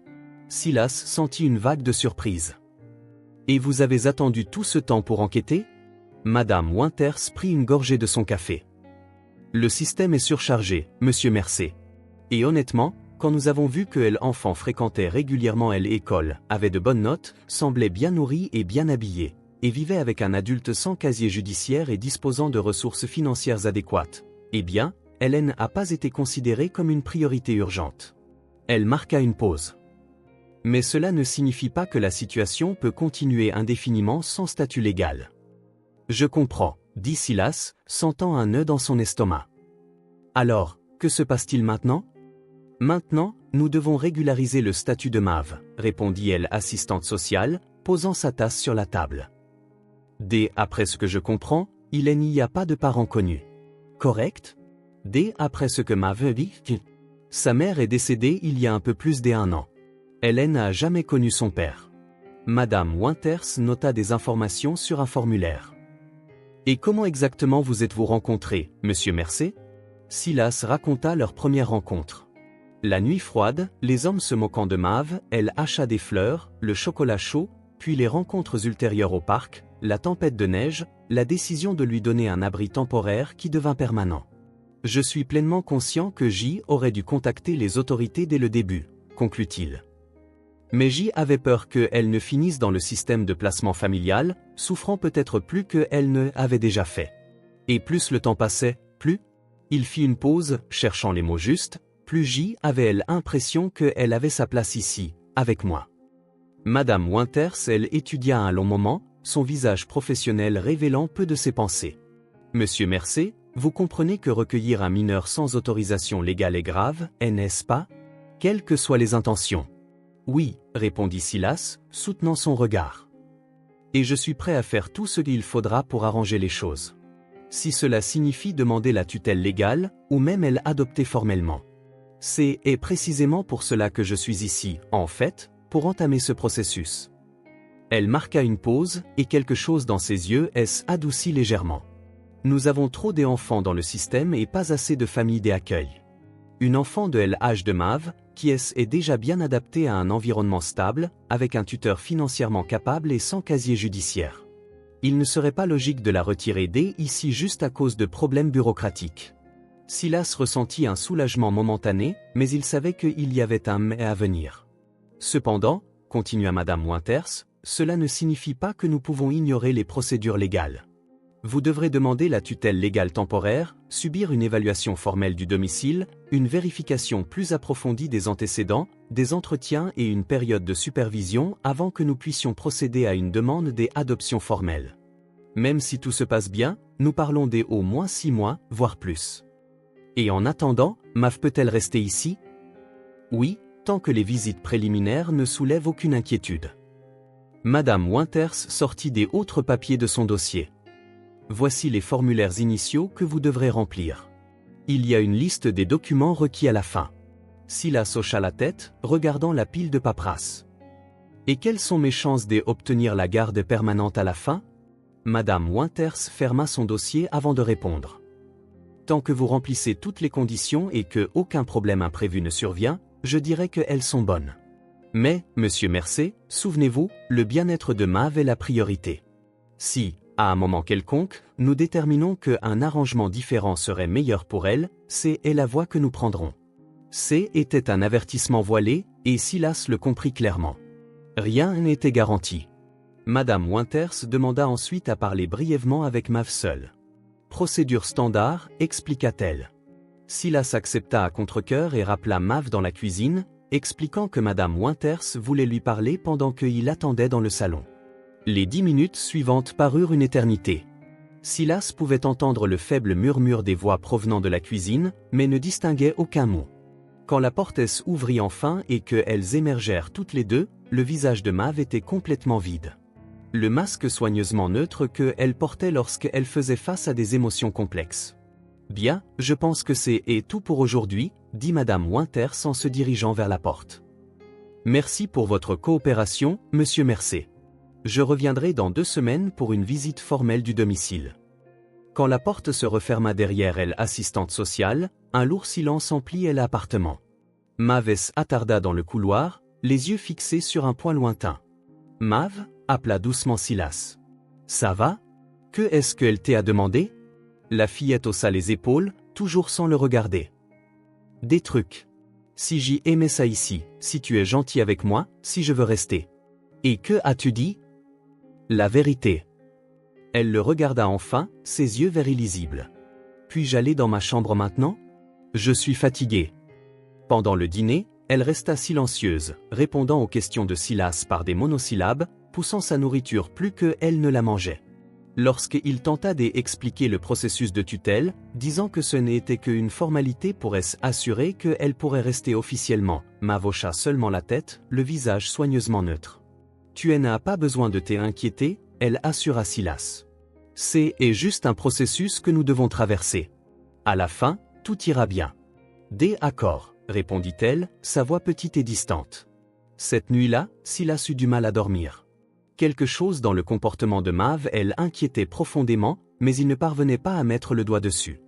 Silas sentit une vague de surprise. « Et vous avez attendu tout ce temps pour enquêter ?» Madame Winters prit une gorgée de son café. « Le système est surchargé, Monsieur Mercé. Et honnêtement, Quand nous avons vu que elle enfant fréquentait régulièrement l'école, avait de bonnes notes, semblait bien nourrie et bien habillée, et vivait avec un adulte sans casier judiciaire et disposant de ressources financières adéquates, eh bien, elle n'a pas été considérée comme une priorité urgente. Elle marqua une pause. Mais cela ne signifie pas que la situation peut continuer indéfiniment sans statut légal. Je comprends, dit Silas, sentant un nœud dans son estomac. Alors, que se passe-t-il maintenant ? Maintenant, nous devons régulariser le statut de Mav, répondit-elle, assistante sociale, posant sa tasse sur la table. Après ce que je comprends, il n'y a pas de parents connus. Correct ? Après ce que Mav dit, sa mère est décédée il y a un peu plus d'1 an. Elle n'a jamais connu son père. Madame Winters nota des informations sur un formulaire. Et comment exactement vous êtes-vous rencontrés, monsieur Mercer ? Silas raconta leur première rencontre. La nuit froide, les hommes se moquant de Mav, elle acha des fleurs, le chocolat chaud, puis les rencontres ultérieures au parc, la tempête de neige, la décision de lui donner un abri temporaire qui devint permanent. Je suis pleinement conscient que J aurait dû contacter les autorités dès le début, conclut-il. Mais J avait peur qu'elle ne finisse dans le système de placement familial, souffrant peut-être plus qu'elle ne avait déjà fait. Et plus le temps passait, plus il fit une pause, cherchant les mots justes, plus J avait l'impression qu'elle avait sa place ici, avec moi. Madame Winters, elle étudia un long moment, son visage professionnel révélant peu de ses pensées. Monsieur Mercer, vous comprenez que recueillir un mineur sans autorisation légale est grave, n'est-ce pas ? Quelles que soient les intentions. Oui, répondit Silas, soutenant son regard. Et je suis prêt à faire tout ce qu'il faudra pour arranger les choses. Si cela signifie demander la tutelle légale, ou même adopter formellement. C'est précisément pour cela que je suis ici, en fait, pour entamer ce processus. Elle marqua une pause, et quelque chose dans ses yeux s'adoucit légèrement. Nous avons trop d'enfants dans le système et pas assez de familles d'accueil. Une enfant de l'âge de Mav, qui est déjà bien adaptée à un environnement stable, avec un tuteur financièrement capable et sans casier judiciaire. Il ne serait pas logique de la retirer ici juste à cause de problèmes bureaucratiques. Silas ressentit un soulagement momentané, mais il savait qu'il y avait un mais à venir. Cependant, continua Madame Winters, cela ne signifie pas que nous pouvons ignorer les procédures légales. Vous devrez demander la tutelle légale temporaire, subir une évaluation formelle du domicile, une vérification plus approfondie des antécédents, des entretiens et une période de supervision avant que nous puissions procéder à une demande d'adoption formelle. Même si tout se passe bien, nous parlons au moins 6 mois, voire plus. Et en attendant, Mav peut-elle rester ici ? Oui, tant que les visites préliminaires ne soulèvent aucune inquiétude. Madame Winters sortit des autres papiers de son dossier. Voici les formulaires initiaux que vous devrez remplir. Il y a une liste des documents requis à la fin. Silas hocha la tête, regardant la pile de paperasse. Et quelles sont mes chances d'obtenir la garde permanente à la fin ? Madame Winters ferma son dossier avant de répondre. Tant que vous remplissez toutes les conditions et que aucun problème imprévu ne survient, je dirais qu'elles sont bonnes. Mais, monsieur Mercer, souvenez-vous, le bien-être de Mav est la priorité. Si, à un moment quelconque, nous déterminons qu'un arrangement différent serait meilleur pour elle, c'est la voie que nous prendrons. Était un avertissement voilé, et Silas le comprit clairement. Rien n'était garanti. Madame Winters demanda ensuite à parler brièvement avec Mav seule. Procédure standard, expliqua-t-elle. Silas accepta à contre-cœur et rappela Mav dans la cuisine, expliquant que Madame Winters voulait lui parler pendant qu'il attendait dans le salon. Les 10 minutes suivantes parurent une éternité. Silas pouvait entendre le faible murmure des voix provenant de la cuisine, mais ne distinguait aucun mot. Quand la porte ouvrit enfin et qu'elles émergèrent toutes les deux, le visage de Mav était complètement vide. Le masque soigneusement neutre qu'elle portait lorsqu'elle faisait face à des émotions complexes. Bien, je pense que c'est tout pour aujourd'hui, dit Madame Winters en se dirigeant vers la porte. Merci pour votre coopération, monsieur Mercer. Je reviendrai dans 2 semaines pour une visite formelle du domicile. Quand la porte se referma derrière elle, assistante sociale, un lourd silence emplit l'appartement. Mav attarda dans le couloir, les yeux fixés sur un point lointain. Mav, appela doucement Silas. Ça va ? Que est-ce qu'elle t'a demandé ? La fillette haussa les épaules, toujours sans le regarder. Des trucs. Si j'y aimais ça ici, si tu es gentil avec moi, si je veux rester. Et que as-tu dit? La vérité. Elle le regarda enfin, ses yeux verts illisibles. Puis-je aller dans ma chambre maintenant? Je suis fatiguée. Pendant le dîner, elle resta silencieuse, répondant aux questions de Silas par des monosyllabes, poussant sa nourriture plus qu'elle ne la mangeait. Lorsqu'il tenta d'expliquer le processus de tutelle, disant que ce n'était qu'une formalité pour s'assurer qu'elle pourrait rester officiellement, Mav hocha seulement la tête, le visage soigneusement neutre. Tu n'as pas besoin de t'inquiéter, elle assura Silas. C'est juste un processus que nous devons traverser. À la fin, tout ira bien. D'accord, répondit-elle, sa voix petite et distante. Cette nuit-là, Silas eut du mal à dormir. Quelque chose dans le comportement de Mav l'inquiétait profondément, mais il ne parvenait pas à mettre le doigt dessus.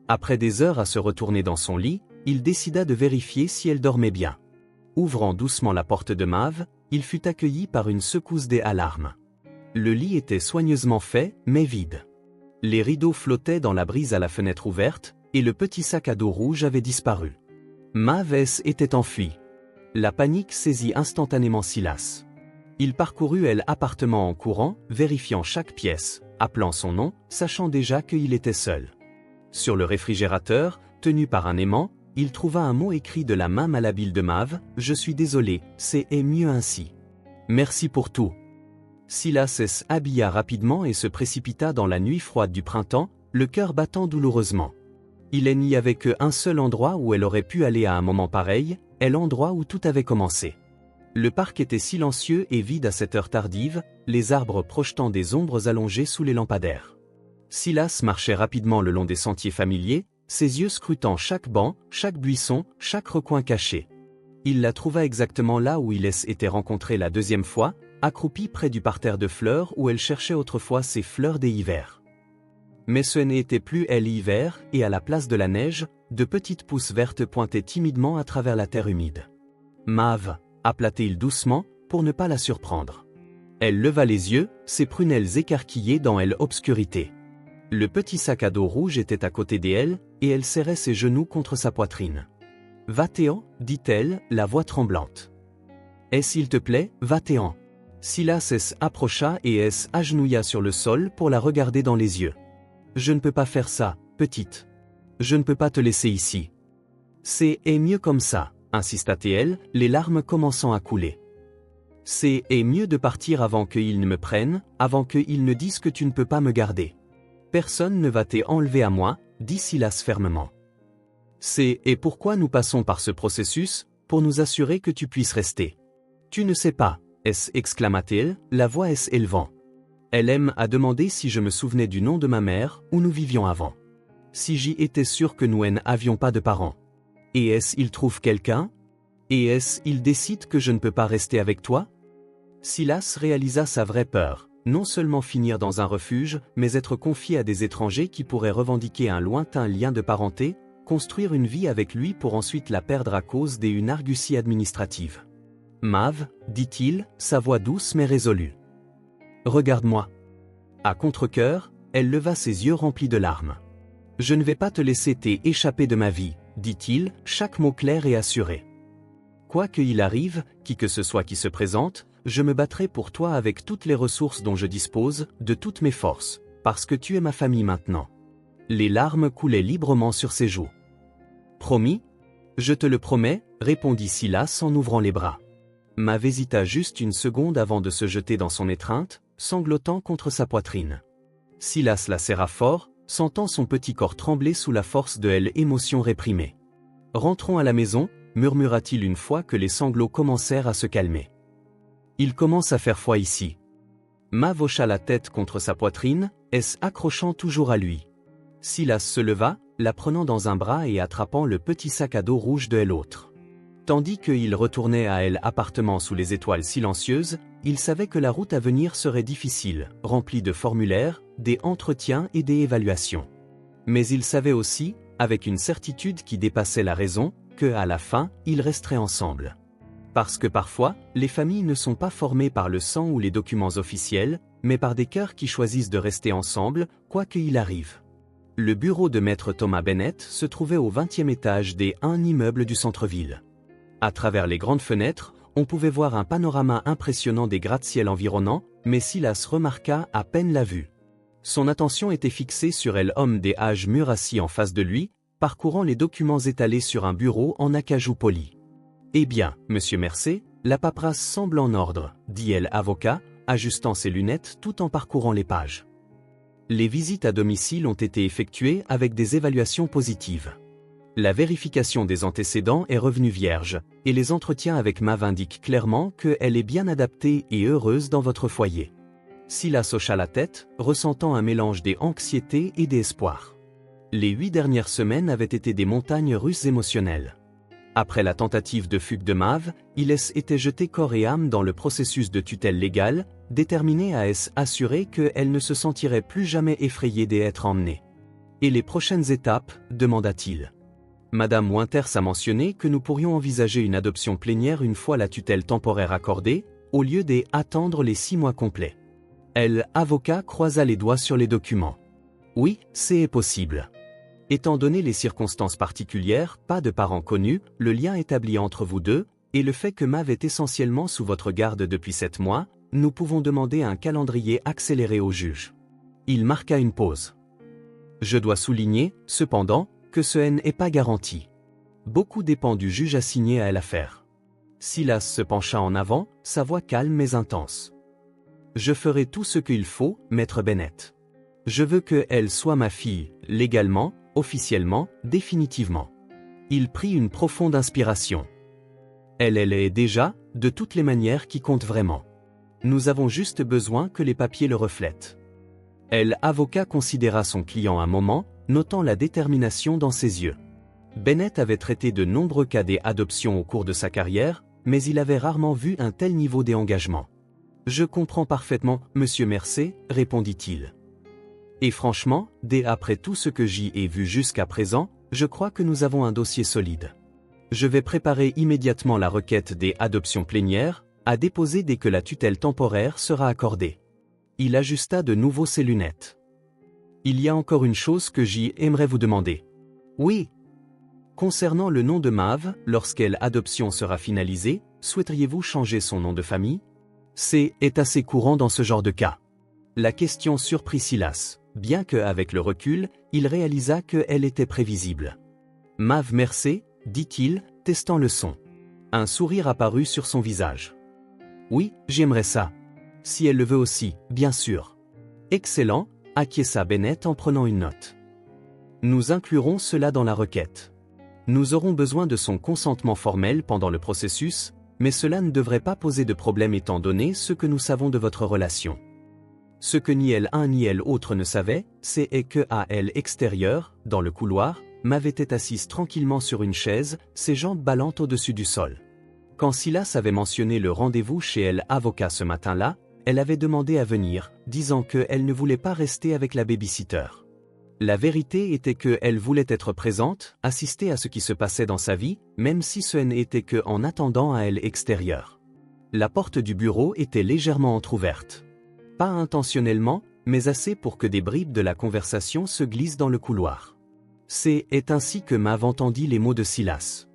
Après des heures à se retourner dans son lit, il décida de vérifier si elle dormait bien. Ouvrant doucement la porte de Mav, il fut accueilli par une secousse d'alarme. Le lit était soigneusement fait, mais vide. Les rideaux flottaient dans la brise à la fenêtre ouverte, et le petit sac à dos rouge avait disparu. Mav était enfui. La panique saisit instantanément Silas. Il parcourut l'appartement en courant, vérifiant chaque pièce, appelant son nom, sachant déjà qu'il était seul. Sur le réfrigérateur, tenu par un aimant, il trouva un mot écrit de la main malhabile de Mav, « Je suis désolé, c'est mieux ainsi. Merci pour tout. » Silas s'habilla rapidement et se précipita dans la nuit froide du printemps, le cœur battant douloureusement. Il n'y avait qu'un seul endroit où elle aurait pu aller à un moment pareil, l'endroit où tout avait commencé. Le parc était silencieux et vide à cette heure tardive, les arbres projetant des ombres allongées sous les lampadaires. Silas marchait rapidement le long des sentiers familiers, ses yeux scrutant chaque banc, chaque buisson, chaque recoin caché. Il la trouva exactement là où ils s'étaient rencontrés la deuxième fois, accroupie près du parterre de fleurs où elle cherchait autrefois ses fleurs des hivers. Mais ce n'était plus l'hiver, et à la place de la neige, de petites pousses vertes pointaient timidement à travers la terre humide. Mav, appela-t-il doucement, pour ne pas la surprendre. Elle leva les yeux, ses prunelles écarquillées dans l'obscurité. Le petit sac à dos rouge était à côté d'elle, et elle serrait ses genoux contre sa poitrine. « Va-t'en, dit-elle, la voix tremblante. « S'il te plaît, va-t'en. » Silas s'approcha et s'agenouilla sur le sol pour la regarder dans les yeux. « Je ne peux pas faire ça, petite. Je ne peux pas te laisser ici. C'est mieux comme ça. » insista-t-elle, les larmes commençant à couler. C'est mieux de partir avant qu'ils ne me prennent, avant qu'ils ne disent que tu ne peux pas me garder. Personne ne va t'enlever à moi, dit Silas fermement. C'est pourquoi nous passons par ce processus, pour nous assurer que tu puisses rester. Tu ne sais pas, exclama-t-elle, la voix élevant. Elle aime à demander si je me souvenais du nom de ma mère, où nous vivions avant. Si j'y étais sûr que nous n'avions pas de parents. Et il trouve quelqu'un? Et il décide que je ne peux pas rester avec toi? Silas réalisa sa vraie peur, non seulement finir dans un refuge, mais être confié à des étrangers qui pourraient revendiquer un lointain lien de parenté, construire une vie avec lui pour ensuite la perdre à cause d'une argutie administrative. Mav, dit-il, sa voix douce mais résolue. Regarde-moi. À contre-cœur, elle leva ses yeux remplis de larmes. Je ne vais pas te laisser t'échapper de ma vie, dit-il, chaque mot clair et assuré. Quoi qu'il arrive, qui que ce soit qui se présente, je me battrai pour toi avec toutes les ressources dont je dispose, de toutes mes forces, parce que tu es ma famille maintenant. Les larmes coulaient librement sur ses joues. Promis? Je te le promets, répondit Silas en ouvrant les bras. Mav hésita juste une seconde avant de se jeter dans son étreinte, sanglotant contre sa poitrine. Silas la serra fort, sentant son petit corps trembler sous la force de l'émotion réprimée. « Rentrons à la maison » murmura-t-il une fois que les sanglots commencèrent à se calmer. « Il commence à faire froid ici. » Mav hocha la tête contre sa poitrine, s'accrochant toujours à lui. Silas se leva, la prenant dans un bras et attrapant le petit sac à dos rouge de l'autre. Tandis qu'il retournait à l'appartement sous les étoiles silencieuses, il savait que la route à venir serait difficile, remplie de formulaires, des entretiens et des évaluations. Mais il savait aussi, avec une certitude qui dépassait la raison, que, à la fin, ils resteraient ensemble. Parce que parfois, les familles ne sont pas formées par le sang ou les documents officiels, mais par des cœurs qui choisissent de rester ensemble, quoi qu'il arrive. Le bureau de maître Thomas Bennett se trouvait au 20e étage d'un immeuble du centre-ville. À travers les grandes fenêtres, on pouvait voir un panorama impressionnant des gratte-ciel environnants, mais Silas remarqua à peine la vue. Son attention était fixée sur l'homme des âges mûrs assis en face de lui, parcourant les documents étalés sur un bureau en acajou poli. « Eh bien, monsieur Mercé, la paperasse semble en ordre, » dit l'avocat, ajustant ses lunettes tout en parcourant les pages. Les visites à domicile ont été effectuées avec des évaluations positives. La vérification des antécédents est revenue vierge, et les entretiens avec Mav indiquent clairement qu'elle est bien adaptée et heureuse dans votre foyer. Silas hocha la tête, ressentant un mélange d'anxiété et d'espoir. Les 8 dernières semaines avaient été des montagnes russes émotionnelles. Après la tentative de fugue de Mav, il était jeté corps et âme dans le processus de tutelle légale, déterminé à assurer qu'elle ne se sentirait plus jamais effrayée d'être emmenée. « Et les prochaines étapes ?» demanda-t-il. Madame Winters a mentionné que nous pourrions envisager une adoption plénière une fois la tutelle temporaire accordée, au lieu d'attendre les 6 mois complets. L'avocat croisa les doigts sur les documents. Oui, c'est possible. Étant donné les circonstances particulières, pas de parents connus, le lien établi entre vous deux, et le fait que Mav est essentiellement sous votre garde depuis 7 mois, nous pouvons demander un calendrier accéléré au juge. Il marqua une pause. Je dois souligner, cependant, que ce n'est pas garanti. Beaucoup dépend du juge assigné à l'affaire. Silas se pencha en avant, sa voix calme mais intense. Je ferai tout ce qu'il faut, maître Bennett. Je veux qu'elle soit ma fille, légalement, officiellement, définitivement. Il prit une profonde inspiration. Elle est déjà, de toutes les manières qui compte vraiment. Nous avons juste besoin que les papiers le reflètent. L'avocat considéra son client un moment, notant la détermination dans ses yeux. Bennett avait traité de nombreux cas d'adoption au cours de sa carrière, mais il avait rarement vu un tel niveau d'engagement. « Je comprends parfaitement, monsieur Mercé, » répondit-il. Et franchement, après tout ce que j'y ai vu jusqu'à présent, je crois que nous avons un dossier solide. Je vais préparer immédiatement la requête d'adoption plénière, à déposer dès que la tutelle temporaire sera accordée. Il ajusta de nouveau ses lunettes. Il y a encore une chose que j'aimerais vous demander. Oui. Concernant le nom de Mav, lorsqu'elle adoption sera finalisée, souhaiteriez-vous changer son nom de famille? Est assez courant dans ce genre de cas. La question surprit Silas, bien que, avec le recul, il réalisa qu'elle était prévisible. Mav Mercé, dit-il, testant le son. Un sourire apparut sur son visage. Oui, j'aimerais ça. Si elle le veut aussi, bien sûr. Excellent, acquiesça Bennett en prenant une note. Nous inclurons cela dans la requête. Nous aurons besoin de son consentement formel pendant le processus, mais cela ne devrait pas poser de problème étant donné ce que nous savons de votre relation. Ce que ni elle un ni elle autre ne savait, c'est que à l'extérieur, dans le couloir, Mav était assise tranquillement sur une chaise, ses jambes ballant au-dessus du sol. Quand Silas avait mentionné le rendez-vous chez l'avocat ce matin-là, elle avait demandé à venir, disant qu'elle ne voulait pas rester avec la baby-sitter. La vérité était qu'elle voulait être présente, assister à ce qui se passait dans sa vie, même si ce n'était qu'en attendant à l'extérieur. La porte du bureau était légèrement entr'ouverte. Pas intentionnellement, mais assez pour que des bribes de la conversation se glissent dans le couloir. C'est ainsi que Mav entendit les mots de Silas.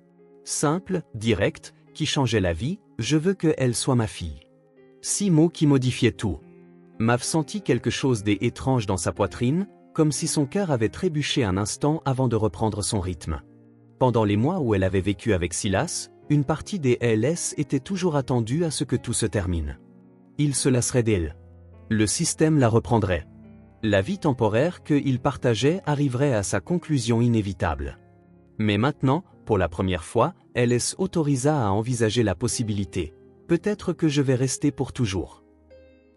Simple, direct, qui changeait la vie, je veux qu'elle soit ma fille. 6 mots qui modifiaient tout. Mav sentit quelque chose d'étrange dans sa poitrine, comme si son cœur avait trébuché un instant avant de reprendre son rythme. Pendant les mois où elle avait vécu avec Silas, une partie des LS était toujours attendue à ce que tout se termine. Il se lasserait d'elle. Le système la reprendrait. La vie temporaire qu'il partageait arriverait à sa conclusion inévitable. Mais maintenant, pour la première fois, LS autorisa à envisager la possibilité. Peut-être que je vais rester pour toujours.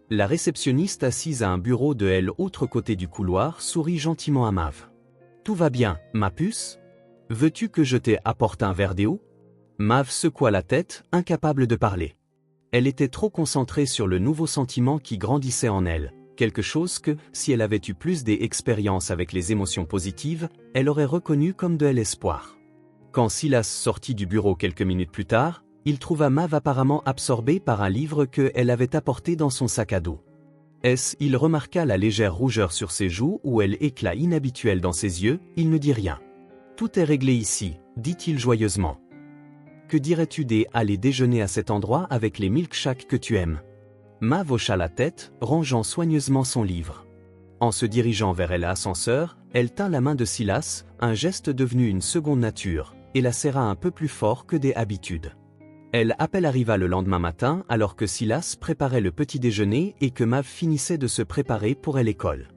La réceptionniste assise à un bureau de l'autre côté du couloir sourit gentiment à Mav. Tout va bien, ma puce? Veux-tu que je t'apporte un verre d'eau? Mav secoua la tête, incapable de parler. Elle était trop concentrée sur le nouveau sentiment qui grandissait en elle, quelque chose que, si elle avait eu plus d'expérience avec les émotions positives, elle aurait reconnu comme de l'espoir. Quand Silas sortit du bureau quelques minutes plus tard, il trouva Mav apparemment absorbée par un livre qu'elle avait apporté dans son sac à dos. Il remarqua la légère rougeur sur ses joues ou l'éclat inhabituel dans ses yeux, il ne dit rien. Tout est réglé ici, dit-il joyeusement. que dirais-tu d'aller déjeuner à cet endroit avec les milkshakes que tu aimes? Mav hocha la tête, rangeant soigneusement son livre. En se dirigeant vers l'ascenseur, elle tint la main de Silas, un geste devenu une seconde nature, et la serra un peu plus fort que d'habitude. L'appel arriva le lendemain matin alors que Silas préparait le petit déjeuner et que Mav finissait de se préparer pour l'école.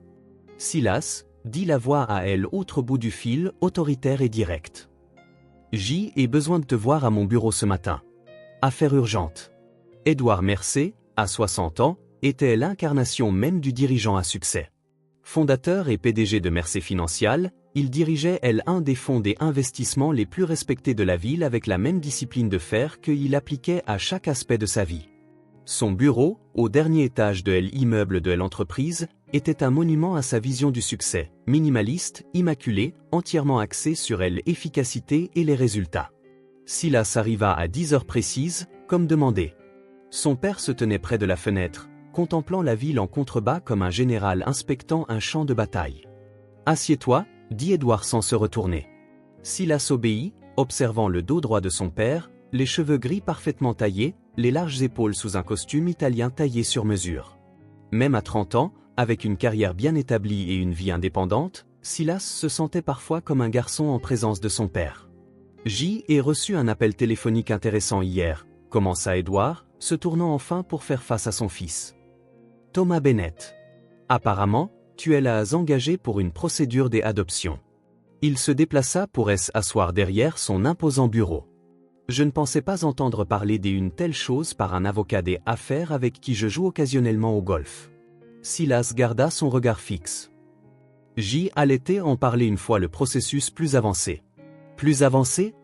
Silas, dit la voix à elle autre bout du fil, autoritaire et directe. J'ai besoin de te voir à mon bureau ce matin. Affaire urgente. Édouard Mercé, à 60 ans, était l'incarnation même du dirigeant à succès. Fondateur et PDG de Mercé Financial, il dirigeait un des fonds d'investissement les plus respectés de la ville avec la même discipline de fer qu'il appliquait à chaque aspect de sa vie. Son bureau, au dernier étage de l'immeuble de l'entreprise, était un monument à sa vision du succès, minimaliste, immaculé, entièrement axé sur l'efficacité et les résultats. Silas arriva à 10 heures précises, comme demandé. Son père se tenait près de la fenêtre, contemplant la ville en contrebas comme un général inspectant un champ de bataille. « Assieds-toi » dit Édouard sans se retourner. Silas obéit, observant le dos droit de son père, les cheveux gris parfaitement taillés, les larges épaules sous un costume italien taillé sur mesure. Même à 30 ans, avec une carrière bien établie et une vie indépendante, Silas se sentait parfois comme un garçon en présence de son père. « J'ai reçu un appel téléphonique intéressant hier », commença Édouard, se tournant enfin pour faire face à son fils. « Thomas Bennett. Apparemment, tu es engagé pour une procédure d'adoption. » Il se déplaça pour s'asseoir derrière son imposant bureau. « Je ne pensais pas entendre parler d'une telle chose par un avocat des affaires avec qui je joue occasionnellement au golf. » Silas garda son regard fixe. J'ai allais en parler une fois le processus plus avancé. Plus avancé?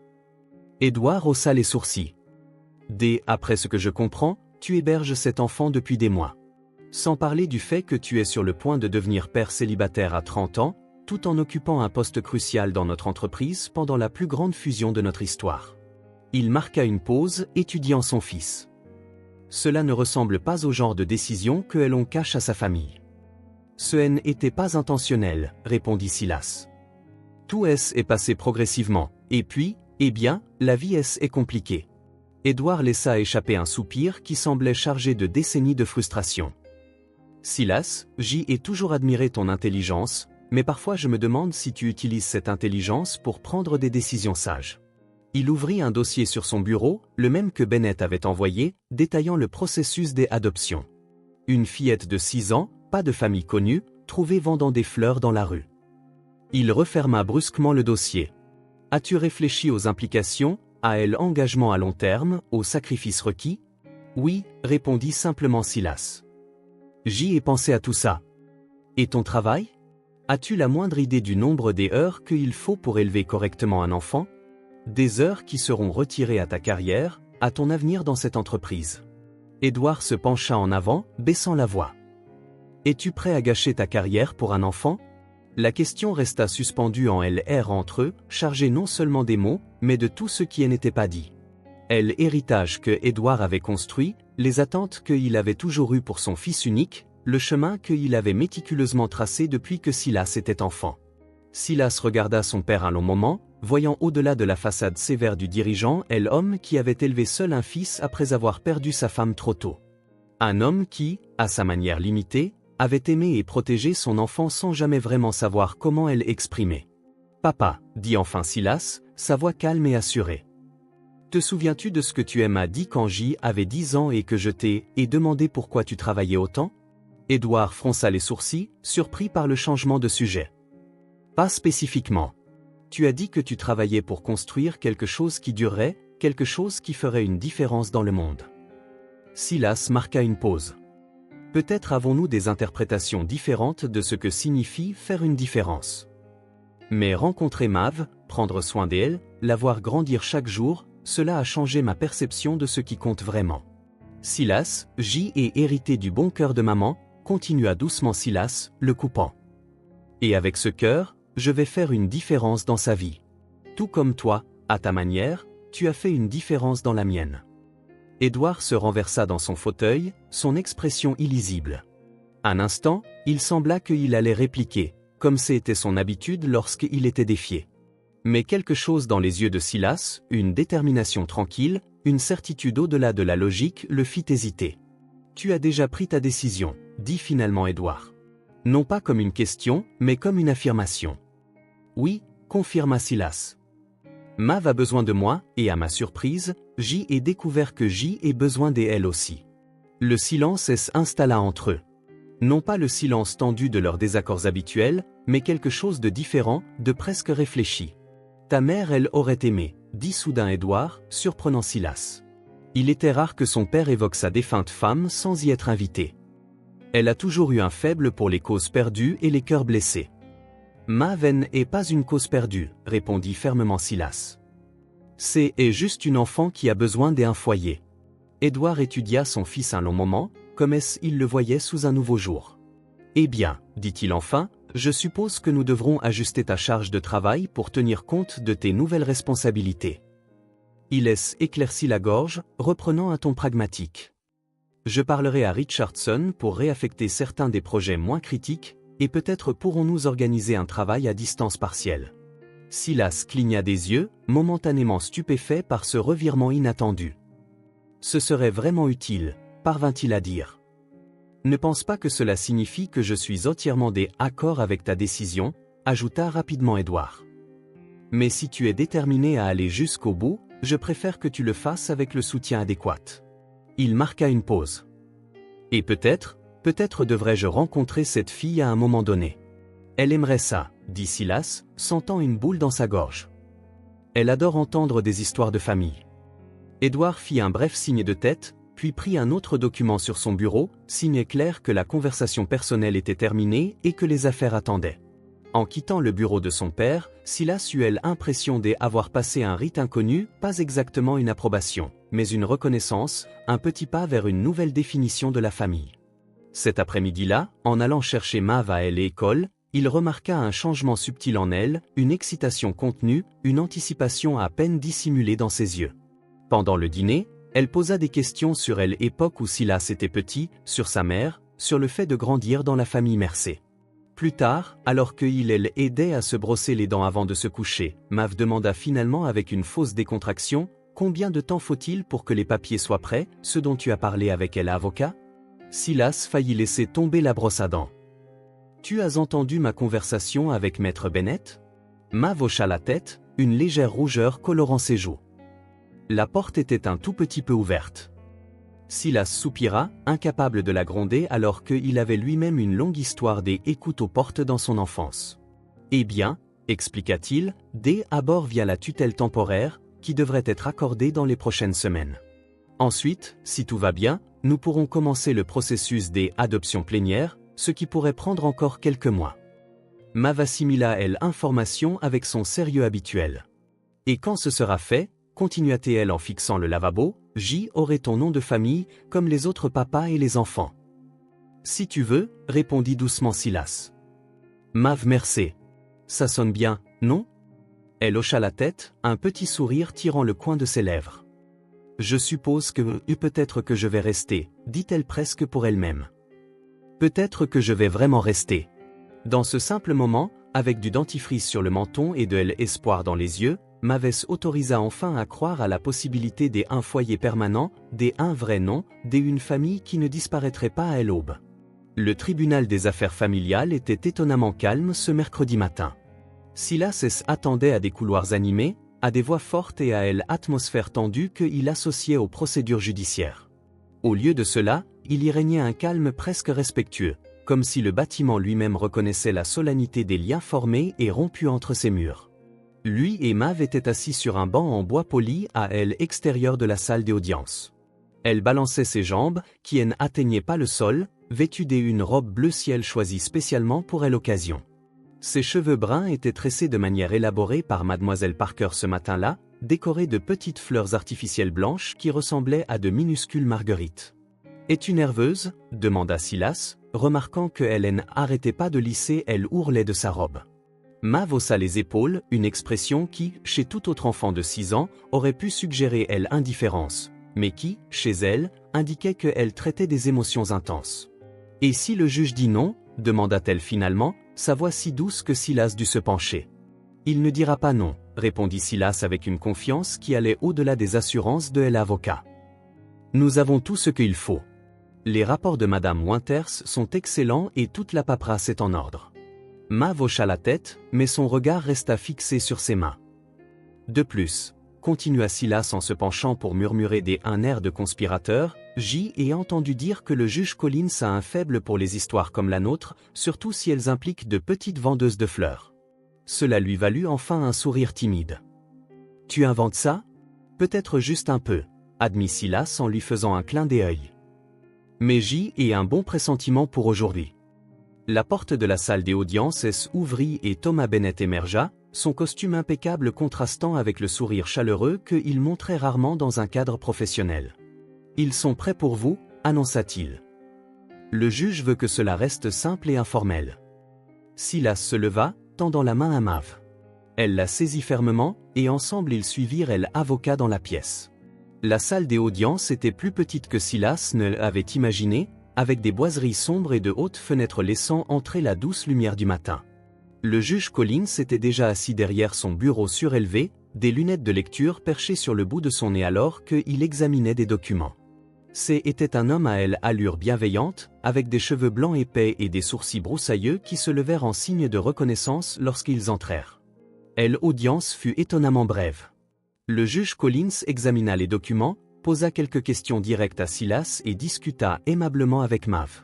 Édouard haussa les sourcils. Après ce que je comprends, tu héberges cet enfant depuis des mois. Sans parler du fait que tu es sur le point de devenir père célibataire à 30 ans, tout en occupant un poste crucial dans notre entreprise pendant la plus grande fusion de notre histoire. Il marqua une pause, étudiant son fils. Cela ne ressemble pas au genre de décision que l'on cache à sa famille. Ce n'était pas intentionnel, répondit Silas. Tout est passé progressivement, et puis, la vie est compliquée. Édouard laissa échapper un soupir qui semblait chargé de décennies de frustration. Silas, j'ai toujours admiré ton intelligence, mais parfois je me demande si tu utilises cette intelligence pour prendre des décisions sages. Il ouvrit un dossier sur son bureau, le même que Bennett avait envoyé, détaillant le processus d'adoption. Une fillette de 6 ans, pas de famille connue, trouvée vendant des fleurs dans la rue. Il referma brusquement le dossier. As-tu réfléchi aux implications, à l'engagement à long terme, aux sacrifices requis? Oui, répondit simplement Silas. J'y ai pensé à tout ça. Et ton travail? As-tu la moindre idée du nombre des heures qu'il faut pour élever correctement un enfant? Des heures qui seront retirées à ta carrière, à ton avenir dans cette entreprise. Édouard se pencha en avant, baissant la voix. Es-tu prêt à gâcher ta carrière pour un enfant? La question resta suspendue en LR entre eux, chargée non seulement des mots, mais de tout ce qui n'était pas dit. L'héritage que Édouard avait construit, les attentes qu'il avait toujours eues pour son fils unique, le chemin qu'il avait méticuleusement tracé depuis que Silas était enfant. Silas regarda son père un long moment, voyant au-delà de la façade sévère du dirigeant l'homme qui avait élevé seul un fils après avoir perdu sa femme trop tôt. Un homme qui, à sa manière limitée, avait aimé et protégé son enfant sans jamais vraiment savoir comment l'exprimer. « Papa, dit enfin Silas, sa voix calme et assurée. Te souviens-tu de ce que tu m'as dit quand j'avais 10 ans et que je t'ai demandé pourquoi tu travaillais autant? » Édouard fronça les sourcils, surpris par le changement de sujet. Pas spécifiquement. Tu as dit que tu travaillais pour construire quelque chose qui durerait, quelque chose qui ferait une différence dans le monde. Silas marqua une pause. Peut-être avons-nous des interprétations différentes de ce que signifie faire une différence. Mais rencontrer Mav, prendre soin d'elle, la voir grandir chaque jour, cela a changé ma perception de ce qui compte vraiment. Silas, j'y ai hérité du bon cœur de maman, continua doucement Silas, le coupant. Et avec ce cœur, je vais faire une différence dans sa vie. Tout comme toi, à ta manière, tu as fait une différence dans la mienne. Édouard se renversa dans son fauteuil, son expression illisible. Un instant, il sembla qu'il allait répliquer, comme c'était son habitude lorsqu'il était défié. Mais quelque chose dans les yeux de Silas, une détermination tranquille, une certitude au-delà de la logique, le fit hésiter. « Tu as déjà pris ta décision, dit finalement Édouard. Non pas comme une question, mais comme une affirmation. Oui, confirma Silas. Mav a besoin de moi, et à ma surprise, J ai découvert que J ait besoin d'elle aussi. Le silence s'installa entre eux. Non pas le silence tendu de leurs désaccords habituels, mais quelque chose de différent, de presque réfléchi. Ta mère, elle aurait aimé, dit soudain Édouard, surprenant Silas. Il était rare que son père évoque sa défunte femme sans y être invité. Elle a toujours eu un faible pour les causes perdues et les cœurs blessés. Mav n'est pas une cause perdue, répondit fermement Silas. C'est juste une enfant qui a besoin d'un foyer. Édouard étudia son fils un long moment, comme il le voyait sous un nouveau jour. Eh bien, dit-il enfin, je suppose que nous devrons ajuster ta charge de travail pour tenir compte de tes nouvelles responsabilités. Il éclaircit la gorge, reprenant un ton pragmatique. Je parlerai à Richardson pour réaffecter certains des projets moins critiques, et peut-être pourrons-nous organiser un travail à distance partielle. Silas cligna des yeux, momentanément stupéfait par ce revirement inattendu. Ce serait vraiment utile, parvint-il à dire. Ne pense pas que cela signifie que je suis entièrement d'accord avec ta décision, ajouta rapidement Édouard. Mais si tu es déterminé à aller jusqu'au bout, je préfère que tu le fasses avec le soutien adéquat. Il marqua une pause. Et peut-être devrais-je rencontrer cette fille à un moment donné. Elle aimerait ça, dit Silas, sentant une boule dans sa gorge. Elle adore entendre des histoires de famille. Édouard fit un bref signe de tête, puis prit un autre document sur son bureau, signe clair que la conversation personnelle était terminée et que les affaires attendaient. En quittant le bureau de son père, Silas eut l'impression d'avoir passé un rite inconnu, pas exactement une approbation, mais une reconnaissance, un petit pas vers une nouvelle définition de la famille. Cet après-midi-là, en allant chercher Mav à l'école, il remarqua un changement subtil en elle, une excitation contenue, une anticipation à peine dissimulée dans ses yeux. Pendant le dîner, elle posa des questions sur l'époque où Silas était petit, sur sa mère, sur le fait de grandir dans la famille Mercé. Plus tard, alors qu'il aidait à se brosser les dents avant de se coucher, Mav demanda finalement avec une fausse décontraction, « Combien de temps faut-il pour que les papiers soient prêts, ce dont tu as parlé avec l'avocat ?» Silas faillit laisser tomber la brosse à dents. « Tu as entendu ma conversation avec Maître Bennett ?» Mav hocha la tête, une légère rougeur colorant ses joues. La porte était un tout petit peu ouverte. Silas soupira, incapable de la gronder alors qu'il avait lui-même une longue histoire d'écoute aux portes dans son enfance. Eh bien, expliqua-t-il, à bord via la tutelle temporaire, qui devrait être accordée dans les prochaines semaines. Ensuite, si tout va bien, nous pourrons commencer le processus d'adoption plénière, ce qui pourrait prendre encore quelques mois. Mav assimila l'information avec son sérieux habituel. Et quand ce sera fait, continua-t-elle en fixant le lavabo, J aurait ton nom de famille, comme les autres papas et les enfants. Si tu veux, répondit doucement Silas. Mav Mercé. Ça sonne bien, non? Elle hocha la tête, un petit sourire tirant le coin de ses lèvres. Je suppose que peut-être que je vais rester, dit-elle presque pour elle-même. Peut-être que je vais vraiment rester. Dans ce simple moment, avec du dentifrice sur le menton et de l'espoir dans les yeux, Mav autorisa enfin à croire à la possibilité d'un foyer permanent, un vrai nom, une famille qui ne disparaîtrait pas à l'aube. Le tribunal des affaires familiales était étonnamment calme ce mercredi matin. Silas attendait à des couloirs animés, à des voix fortes et à l'atmosphère tendue qu'il associait aux procédures judiciaires. Au lieu de cela, il y régnait un calme presque respectueux, comme si le bâtiment lui-même reconnaissait la solennité des liens formés et rompus entre ses murs. Lui et Mav étaient assis sur un banc en bois poli à l'extérieur de la salle des audiences. Elle balançait ses jambes, qui n'atteignaient pas le sol, vêtue d'une robe bleu ciel choisie spécialement pour l'occasion. Ses cheveux bruns étaient tressés de manière élaborée par Mademoiselle Parker ce matin-là, décorés de petites fleurs artificielles blanches qui ressemblaient à de minuscules marguerites. « Es-tu nerveuse ?» demanda Silas, remarquant qu'elle n'arrêtait pas de lisser l'ourlet de sa robe. Mav haussa les épaules, une expression qui, chez tout autre enfant de 6 ans, aurait pu suggérer l'indifférence, mais qui, chez elle, indiquait qu'elle traitait des émotions intenses. « Et si le juge dit non ?» demanda-t-elle finalement, sa voix si douce que Silas dut se pencher. Il ne dira pas non, répondit Silas avec une confiance qui allait au-delà des assurances de l'avocat. Nous avons tout ce qu'il faut. Les rapports de Madame Winters sont excellents et toute la paperasse est en ordre. Mav hocha la tête, mais son regard resta fixé sur ses mains. De plus, continua Silas en se penchant pour murmurer un air de conspirateur, j'y ai entendu dire que le juge Collins a un faible pour les histoires comme la nôtre, surtout si elles impliquent de petites vendeuses de fleurs. Cela lui valut enfin un sourire timide. Tu inventes ça? Peut-être juste un peu, admit Silas en lui faisant un clin d'œil. Mais j'y ai un bon pressentiment pour aujourd'hui. La porte de la salle des audiences s'ouvrit et Thomas Bennett émergea, son costume impeccable contrastant avec le sourire chaleureux qu'il montrait rarement dans un cadre professionnel. « Ils sont prêts pour vous » annonça-t-il. « Le juge veut que cela reste simple et informel. » Silas se leva, tendant la main à Mav. Elle la saisit fermement, et ensemble ils suivirent l'avocat dans la pièce. La salle des audiences était plus petite que Silas ne l'avait imaginé, avec des boiseries sombres et de hautes fenêtres laissant entrer la douce lumière du matin. Le juge Collins était déjà assis derrière son bureau surélevé, des lunettes de lecture perchées sur le bout de son nez alors qu'il examinait des documents. Était un homme à allure bienveillante, avec des cheveux blancs épais et des sourcils broussailleux qui se levèrent en signe de reconnaissance lorsqu'ils entrèrent. L'audience fut étonnamment brève. Le juge Collins examina les documents, posa quelques questions directes à Silas et discuta aimablement avec Mav.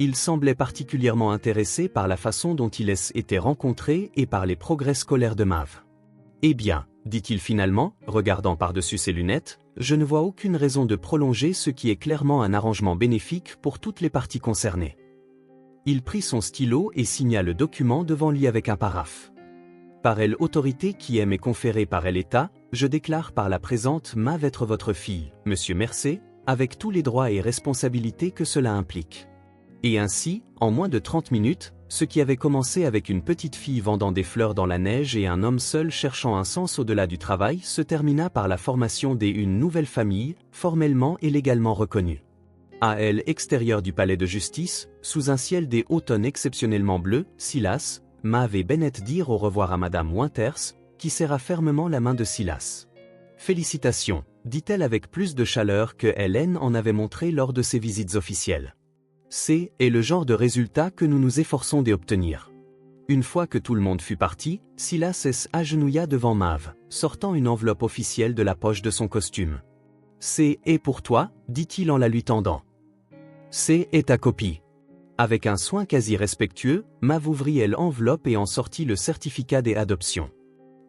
Il semblait particulièrement intéressé par la façon dont ils étaient rencontrés et par les progrès scolaires de Mav. « Eh bien, dit-il finalement, regardant par-dessus ses lunettes, je ne vois aucune raison de prolonger ce qui est clairement un arrangement bénéfique pour toutes les parties concernées. » Il prit son stylo et signa le document devant lui avec un paraphe. « Par l'autorité qui m'est conférée par l'État, je déclare par la présente Mav être votre fille, Monsieur Mercé, avec tous les droits et responsabilités que cela implique. » Et ainsi, en moins de 30 minutes, ce qui avait commencé avec une petite fille vendant des fleurs dans la neige et un homme seul cherchant un sens au-delà du travail se termina par la formation d'une nouvelle famille, formellement et légalement reconnue. À l'extérieur du palais de justice, sous un ciel des automnes exceptionnellement bleu, Silas, Mav et Bennett dirent au revoir à Madame Winters, qui serra fermement la main de Silas. « Félicitations, dit-elle avec plus de chaleur que Hélène en avait montré lors de ses visites officielles. C'est le genre de résultat que nous nous efforçons d'obtenir. » Une fois que tout le monde fut parti, Silas s'agenouilla devant Mav, sortant une enveloppe officielle de la poche de son costume. « C'est pour toi, dit-il en la lui tendant. C'est ta copie. » Avec un soin quasi respectueux, Mav ouvrit l'enveloppe et en sortit le certificat d'adoption.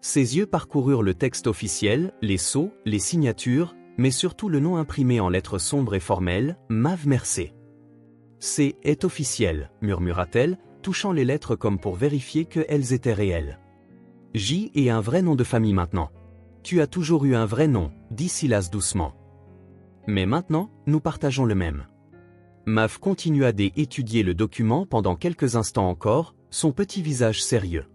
Ses yeux parcoururent le texte officiel, les sceaux, les signatures, mais surtout le nom imprimé en lettres sombres et formelles, Mav Mercé. « C'est officiel, murmura-t-elle, touchant les lettres comme pour vérifier qu'elles étaient réelles. « J est un vrai nom de famille maintenant. »« Tu as toujours eu un vrai nom, dit Silas doucement. »« Mais maintenant, nous partageons le même. » Mav continua d'étudier le document pendant quelques instants encore, son petit visage sérieux.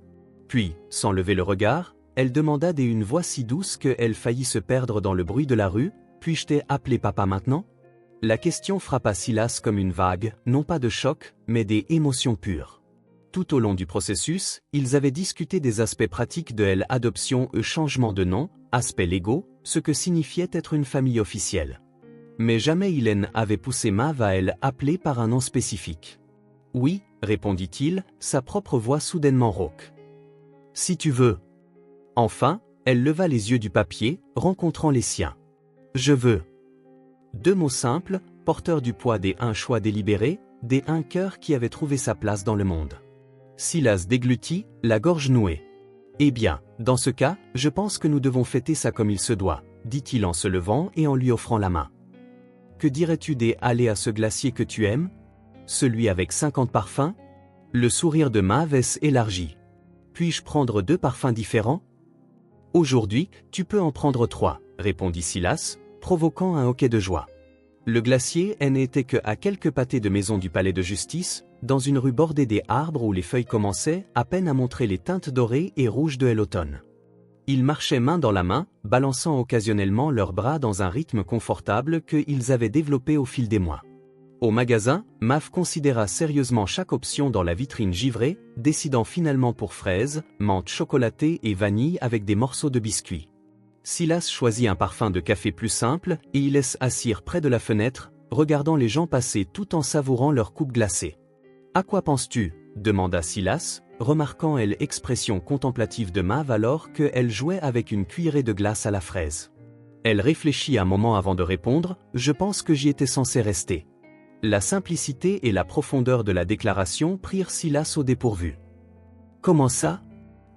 Puis, sans lever le regard, elle demanda d'une voix si douce qu'elle faillit se perdre dans le bruit de la rue, « Puis-je t'appeler papa maintenant ?» La question frappa Silas comme une vague, non pas de choc, mais d'émotions pures. Tout au long du processus, ils avaient discuté des aspects pratiques de l'adoption et changement de nom, aspects légaux, ce que signifiait être une famille officielle. Mais jamais il n'avait poussé Mav à appeler par un nom spécifique. « Oui, répondit-il, sa propre voix soudainement rauque. « Si tu veux. » Enfin, elle leva les yeux du papier, rencontrant les siens. « Je veux. » Deux mots simples, porteurs du poids un choix délibéré, un cœur qui avait trouvé sa place dans le monde. Silas déglutit, la gorge nouée. « Eh bien, dans ce cas, je pense que nous devons fêter ça comme il se doit, » dit-il en se levant et en lui offrant la main. « Que dirais-tu d'aller à ce glacier que tu aimes? Celui avec 50 parfums ?» Le sourire de Mav s'élargit. « Puis-je prendre 2 parfums différents? »« Aujourd'hui, tu peux en prendre 3, répondit Silas, provoquant un hoquet de joie. Le glacier n'était qu'à quelques pâtés de maison du palais de justice, dans une rue bordée des arbres où les feuilles commençaient à peine à montrer les teintes dorées et rouges de l'automne. Ils marchaient main dans la main, balançant occasionnellement leurs bras dans un rythme confortable qu'ils avaient développé au fil des mois. Au magasin, Mav considéra sérieusement chaque option dans la vitrine givrée, décidant finalement pour fraises, menthe chocolatée et vanille avec des morceaux de biscuits. Silas choisit un parfum de café plus simple et y laisse assis près de la fenêtre, regardant les gens passer tout en savourant leur coupe glacée. « À quoi penses-tu » demanda Silas, remarquant l'expression contemplative de Mav alors qu'elle jouait avec une cuillerée de glace à la fraise. Elle réfléchit un moment avant de répondre « Je pense que j'y étais censé rester ». La simplicité et la profondeur de la déclaration prirent Silas au dépourvu. « Comment ça ?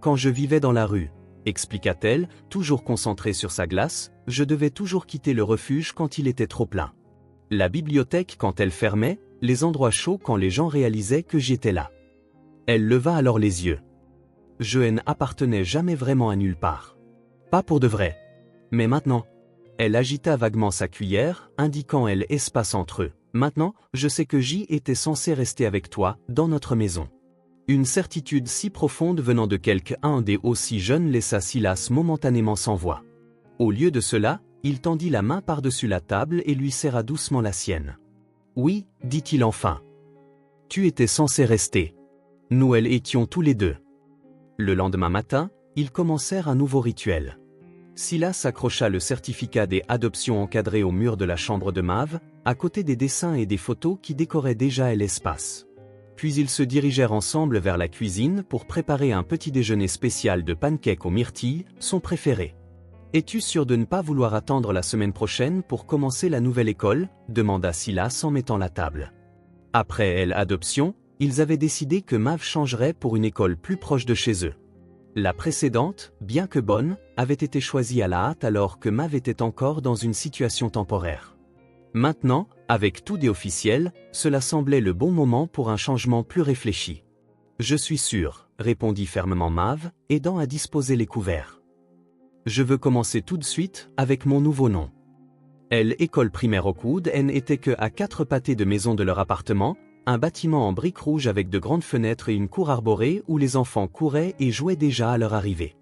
Quand je vivais dans la rue, expliqua-t-elle, toujours concentrée sur sa glace, je devais toujours quitter le refuge quand il était trop plein. La bibliothèque quand elle fermait, les endroits chauds quand les gens réalisaient que j'étais là. » Elle leva alors les yeux. Je n'appartenais jamais vraiment à nulle part. Pas pour de vrai. Mais maintenant. Elle agita vaguement sa cuillère, indiquant l'espace entre eux. Maintenant, je sais que j'y étais censé rester avec toi, dans notre maison. Une certitude si profonde venant de quelqu'un des aussi jeunes laissa Silas momentanément sans voix. Au lieu de cela, il tendit la main par-dessus la table et lui serra doucement la sienne. Oui, dit-il enfin. Tu étais censé rester. Nous étions tous les deux. Le lendemain matin, ils commencèrent un nouveau rituel. Silas accrocha le certificat des adoptions encadré au mur de la chambre de Mav, à côté des dessins et des photos qui décoraient déjà l'espace. Puis ils se dirigèrent ensemble vers la cuisine pour préparer un petit déjeuner spécial de pancakes aux myrtilles, son préféré. « Es-tu sûr de ne pas vouloir attendre la semaine prochaine pour commencer la nouvelle école » demanda Silas en mettant la table. Après l'adoption, ils avaient décidé que Mav changerait pour une école plus proche de chez eux. La précédente, bien que bonne, avait été choisie à la hâte alors que Mav était encore dans une situation temporaire. Maintenant, avec tout des officiels, cela semblait le bon moment pour un changement plus réfléchi. « Je suis sûr, » répondit fermement Mav, aidant à disposer les couverts. « Je veux commencer tout de suite avec mon nouveau nom. » L'école primaire Oakwood n'était que à 4 pâtés de maison de leur appartement, un bâtiment en briques rouges avec de grandes fenêtres et une cour arborée où les enfants couraient et jouaient déjà à leur arrivée.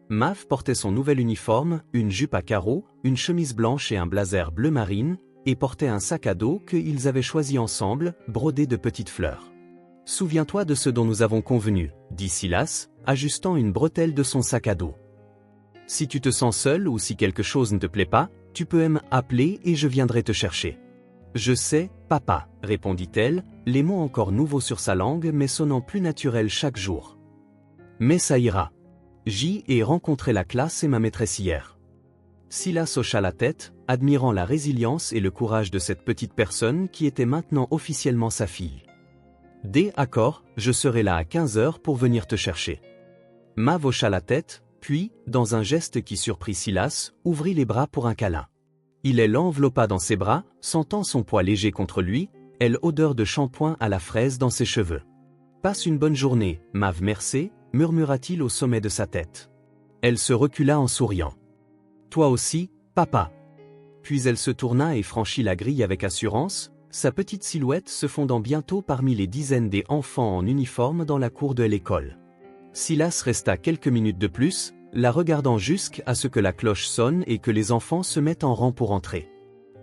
Mav portait son nouvel uniforme, une jupe à carreaux, une chemise blanche et un blazer bleu marine, et portait un sac à dos qu'ils avaient choisi ensemble, brodé de petites fleurs. « Souviens-toi de ce dont nous avons convenu, » dit Silas, ajustant une bretelle de son sac à dos. « Si tu te sens seul ou si quelque chose ne te plaît pas, tu peux m'appeler et je viendrai te chercher. » « Je sais, papa, » répondit-elle, les mots encore nouveaux sur sa langue mais sonnant plus naturels chaque jour. « Mais ça ira. J'y ai rencontré la classe et ma maîtresse hier. » Silas hocha la tête, admirant la résilience et le courage de cette petite personne qui était maintenant officiellement sa fille. « D'accord, je serai là à 15 heures pour venir te chercher. » Mav hocha la tête, puis, dans un geste qui surprit Silas, ouvrit les bras pour un câlin. Il l'enveloppa dans ses bras, sentant son poids léger contre lui, l'odeur de shampoing à la fraise dans ses cheveux. « Passe une bonne journée, Mav merci, » murmura-t-il au sommet de sa tête. Elle se recula en souriant. « Toi aussi, papa. » Puis elle se tourna et franchit la grille avec assurance, sa petite silhouette se fondant bientôt parmi les dizaines des enfants en uniforme dans la cour de l'école. Silas resta quelques minutes de plus, la regardant jusqu'à ce que la cloche sonne et que les enfants se mettent en rang pour entrer.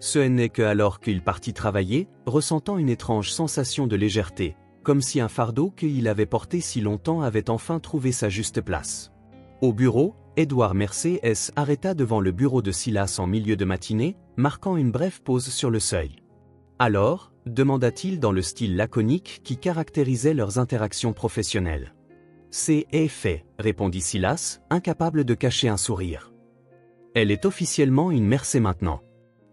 Ce n'est que alors qu'il partit travailler, ressentant une étrange sensation de légèreté, comme si un fardeau qu'il avait porté si longtemps avait enfin trouvé sa juste place. Au bureau, Edouard Mercé arrêta devant le bureau de Silas en milieu de matinée, marquant une brève pause sur le seuil. « Alors » demanda-t-il dans le style laconique qui caractérisait leurs interactions professionnelles. « C'est fait, » répondit Silas, incapable de cacher un sourire. « Elle est officiellement une Mercé maintenant. »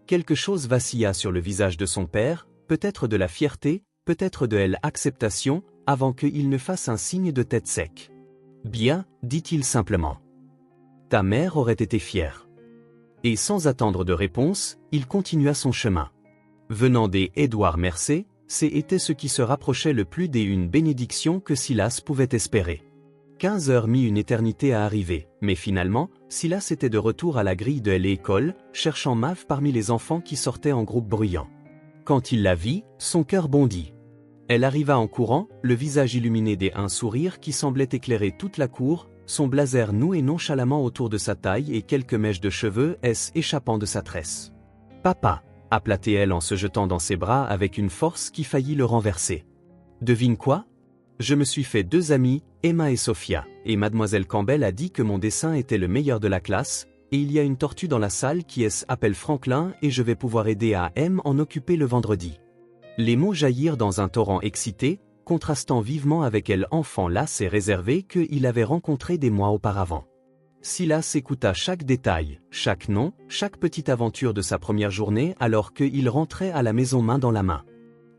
Quelque chose vacilla sur le visage de son père, peut-être de la fierté, peut-être de l'acceptation, avant qu'il ne fasse un signe de tête sec. « Bien, » dit-il simplement. « Ta mère aurait été fière. » Et sans attendre de réponse, il continua son chemin. Venant des Edouard Mercé, c'était ce qui se rapprochait le plus d'une bénédiction que Silas pouvait espérer. 15 heures mit une éternité à arriver, mais finalement, Silas était de retour à la grille de l'école, cherchant Mav parmi les enfants qui sortaient en groupe bruyant. Quand il la vit, son cœur bondit. Elle arriva en courant, le visage illuminé d'un sourire qui semblait éclairer toute la cour, son blazer noué nonchalamment autour de sa taille et quelques mèches de cheveux échappant de sa tresse. « Papa !» aplatait-elle en se jetant dans ses bras avec une force qui faillit le renverser. Devine quoi? Je me suis fait 2 amies, Emma et Sophia, et mademoiselle Campbell a dit que mon dessin était le meilleur de la classe, et il y a une tortue dans la salle qui s'appelle Franklin et je vais pouvoir aider à M en occuper le vendredi. Les mots jaillirent dans un torrent excité, contrastant vivement avec elle enfant lasse et réservé qu'il avait rencontré des mois auparavant. Silas écouta chaque détail, chaque nom, chaque petite aventure de sa première journée alors qu'il rentrait à la maison main dans la main.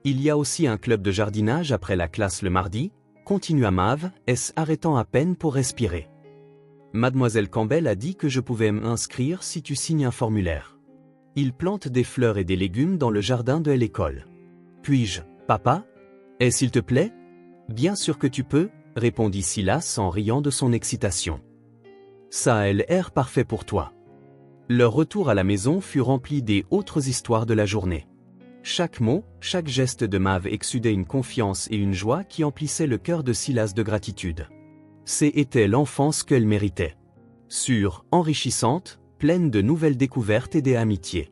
Il y a aussi un club de jardinage après la classe le mardi, continua Mav, arrêtant à peine pour respirer. Mademoiselle Campbell a dit que je pouvais m'inscrire si tu signes un formulaire. Il plante des fleurs et des légumes dans le jardin de l'école. Puis-je, papa? S'il te plaît? Bien sûr que tu peux, répondit Silas en riant de son excitation. Ça a l'air parfait pour toi. Leur retour à la maison fut rempli des autres histoires de la journée. Chaque mot, chaque geste de Mav exsudait une confiance et une joie qui emplissaient le cœur de Silas de gratitude. C'était l'enfance qu'elle méritait. Sûre, enrichissante, pleine de nouvelles découvertes et d'amitiés.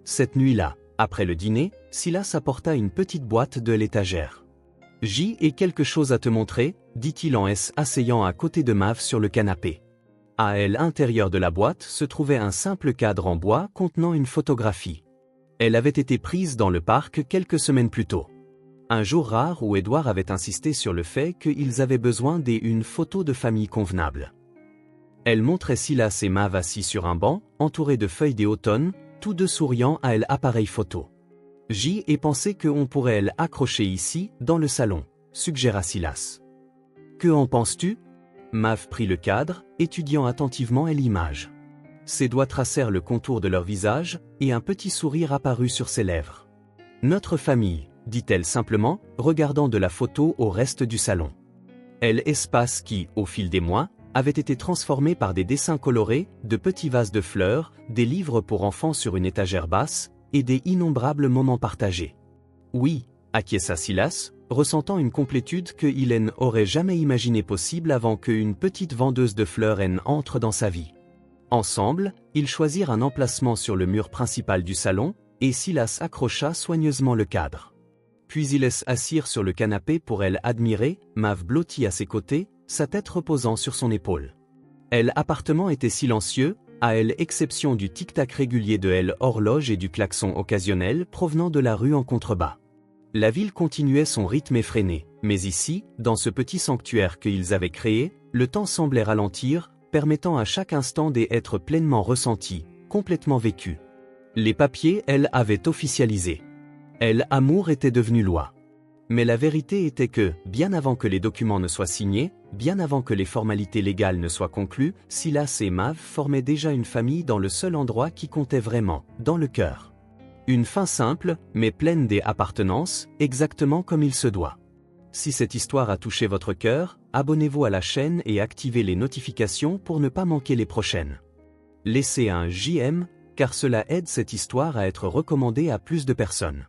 Cette nuit-là, après le dîner, Silas apporta une petite boîte de l'étagère. « J'ai quelque chose à te montrer, dit-il en s'asseyant à côté de Mav sur le canapé. À l'intérieur de la boîte se trouvait un simple cadre en bois contenant une photographie. Elle avait été prise dans le parc quelques semaines plus tôt. Un jour rare où Édouard avait insisté sur le fait qu'ils avaient besoin d'une photo de famille convenable. Elle montrait Silas et Mav assis sur un banc, entourés de feuilles d'automne, tous deux souriant à l'appareil photo. J'y ai pensé qu'on pourrait l'accrocher ici, dans le salon, suggéra Silas. Que en penses-tu? Mav prit le cadre, étudiant attentivement l'image. Ses doigts tracèrent le contour de leur visage, et un petit sourire apparut sur ses lèvres. Notre famille, dit-elle simplement, regardant de la photo au reste du salon. Espace qui, au fil des mois, avait été transformé par des dessins colorés, de petits vases de fleurs, des livres pour enfants sur une étagère basse, et des innombrables moments partagés. Oui, acquiesça Silas, ressentant une complétude qu'il n'aurait jamais imaginé possible avant qu'une petite vendeuse de fleurs entre dans sa vie. Ensemble, ils choisirent un emplacement sur le mur principal du salon, et Silas accrocha soigneusement le cadre. Puis ils s'assirent sur le canapé pour admirer, Mav blottie à ses côtés, sa tête reposant sur son épaule. L'appartement était silencieux, à l'exception du tic-tac régulier de l'horloge et du klaxon occasionnel provenant de la rue en contrebas. La ville continuait son rythme effréné, mais ici, dans ce petit sanctuaire qu'ils avaient créé, le temps semblait ralentir, permettant à chaque instant d'être pleinement ressenti, complètement vécu. Les papiers, avaient officialisé. L'amour était devenu loi. Mais la vérité était que, bien avant que les documents ne soient signés, bien avant que les formalités légales ne soient conclues, Silas et Mav formaient déjà une famille dans le seul endroit qui comptait vraiment, dans le cœur. Une fin simple, mais pleine d'appartenance, exactement comme il se doit. Si cette histoire a touché votre cœur, abonnez-vous à la chaîne et activez les notifications pour ne pas manquer les prochaines. Laissez un j'aime, car cela aide cette histoire à être recommandée à plus de personnes.